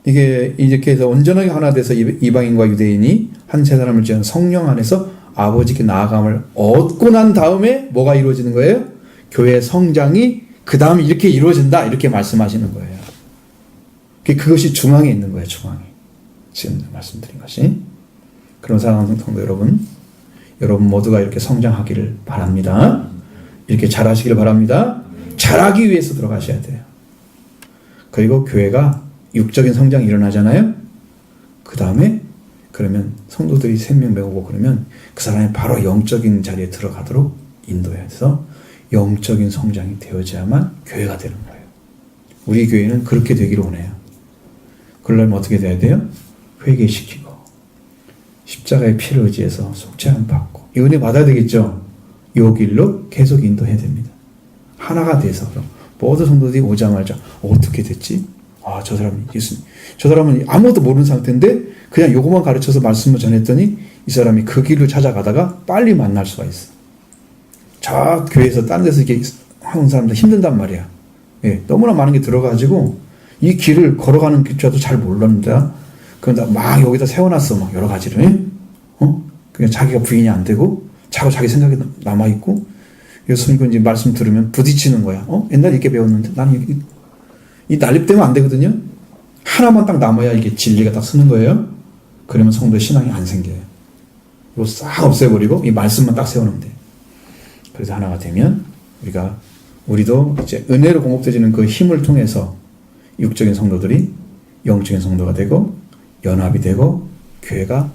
이게 이렇게 해서 온전하게 하나 돼서 이방인과 유대인이 한 세 사람을 지은 성령 안에서 아버지께 나아감을 얻고 난 다음에 뭐가 이루어지는 거예요? 교회의 성장이 그 다음에 이렇게 이루어진다 이렇게 말씀하시는 거예요. 그것이 중앙에 있는 거예요. 중앙에. 지금 말씀드린 것이. 그런 사랑하는 성도 여러분 모두가 이렇게 성장하기를 바랍니다. 이렇게 잘하시기를 바랍니다. 잘하기 위해서 들어가셔야 돼요. 그리고 교회가 육적인 성장이 일어나잖아요. 그 다음에 그러면 성도들이 생명 배우고 그러면 그 사람이 바로 영적인 자리에 들어가도록 인도해서 영적인 성장이 되어야만 교회가 되는 거예요. 우리 교회는 그렇게 되기를 원해요. 그러려면 어떻게 돼야 돼요? 회개시키고 십자가의 피를 의지해서 속죄함 받고 이 은혜 받아야 되겠죠. 이 길로 계속 인도해야 됩니다. 하나가 돼서 그럼 모든 성도들이 오자마자 어떻게 됐지? 아, 저 사람이 예수님. 저 사람은 아무것도 모르는 상태인데 그냥 요것만 가르쳐서 말씀을 전했더니 이 사람이 그 길을 찾아가다가 빨리 만날 수가 있어. 저 교회에서 다른 데서 이렇게 하는 사람들 힘든단 말이야. 예, 너무나 많은 게 들어가지고 이 길을 걸어가는 길조차도 잘 모르는데 그런데 막 여기다 세워놨어. 막 여러 가지를. 그냥 자기가 부인이 안 되고 자기 생각이 남아있고 예수님 이제 말씀 들으면 부딪히는 거야. 옛날에 이렇게 배웠는데 나는 이 난립되면 안 되거든요. 하나만 딱 남아야 이게 진리가 딱 서는 거예요. 그러면 성도의 신앙이 안 생겨요. 이거 싹 없애버리고 이 말씀만 딱 세워놓으면 돼. 그래서 하나가 되면 우리도 이제 은혜로 공급되어지는 그 힘을 통해서 육적인 성도들이 영적인 성도가 되고 연합이 되고 교회가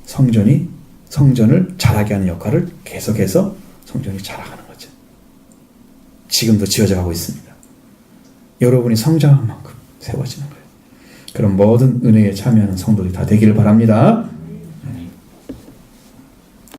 성전을 자라게 하는 역할을 계속해서 성전이 자라가는 거죠. 지금도 지어져 가고 있습니다. 여러분이 성장한 만큼 세워지는 거예요. 그럼 모든 은혜에 참여하는 성도들이 다 되기를 바랍니다.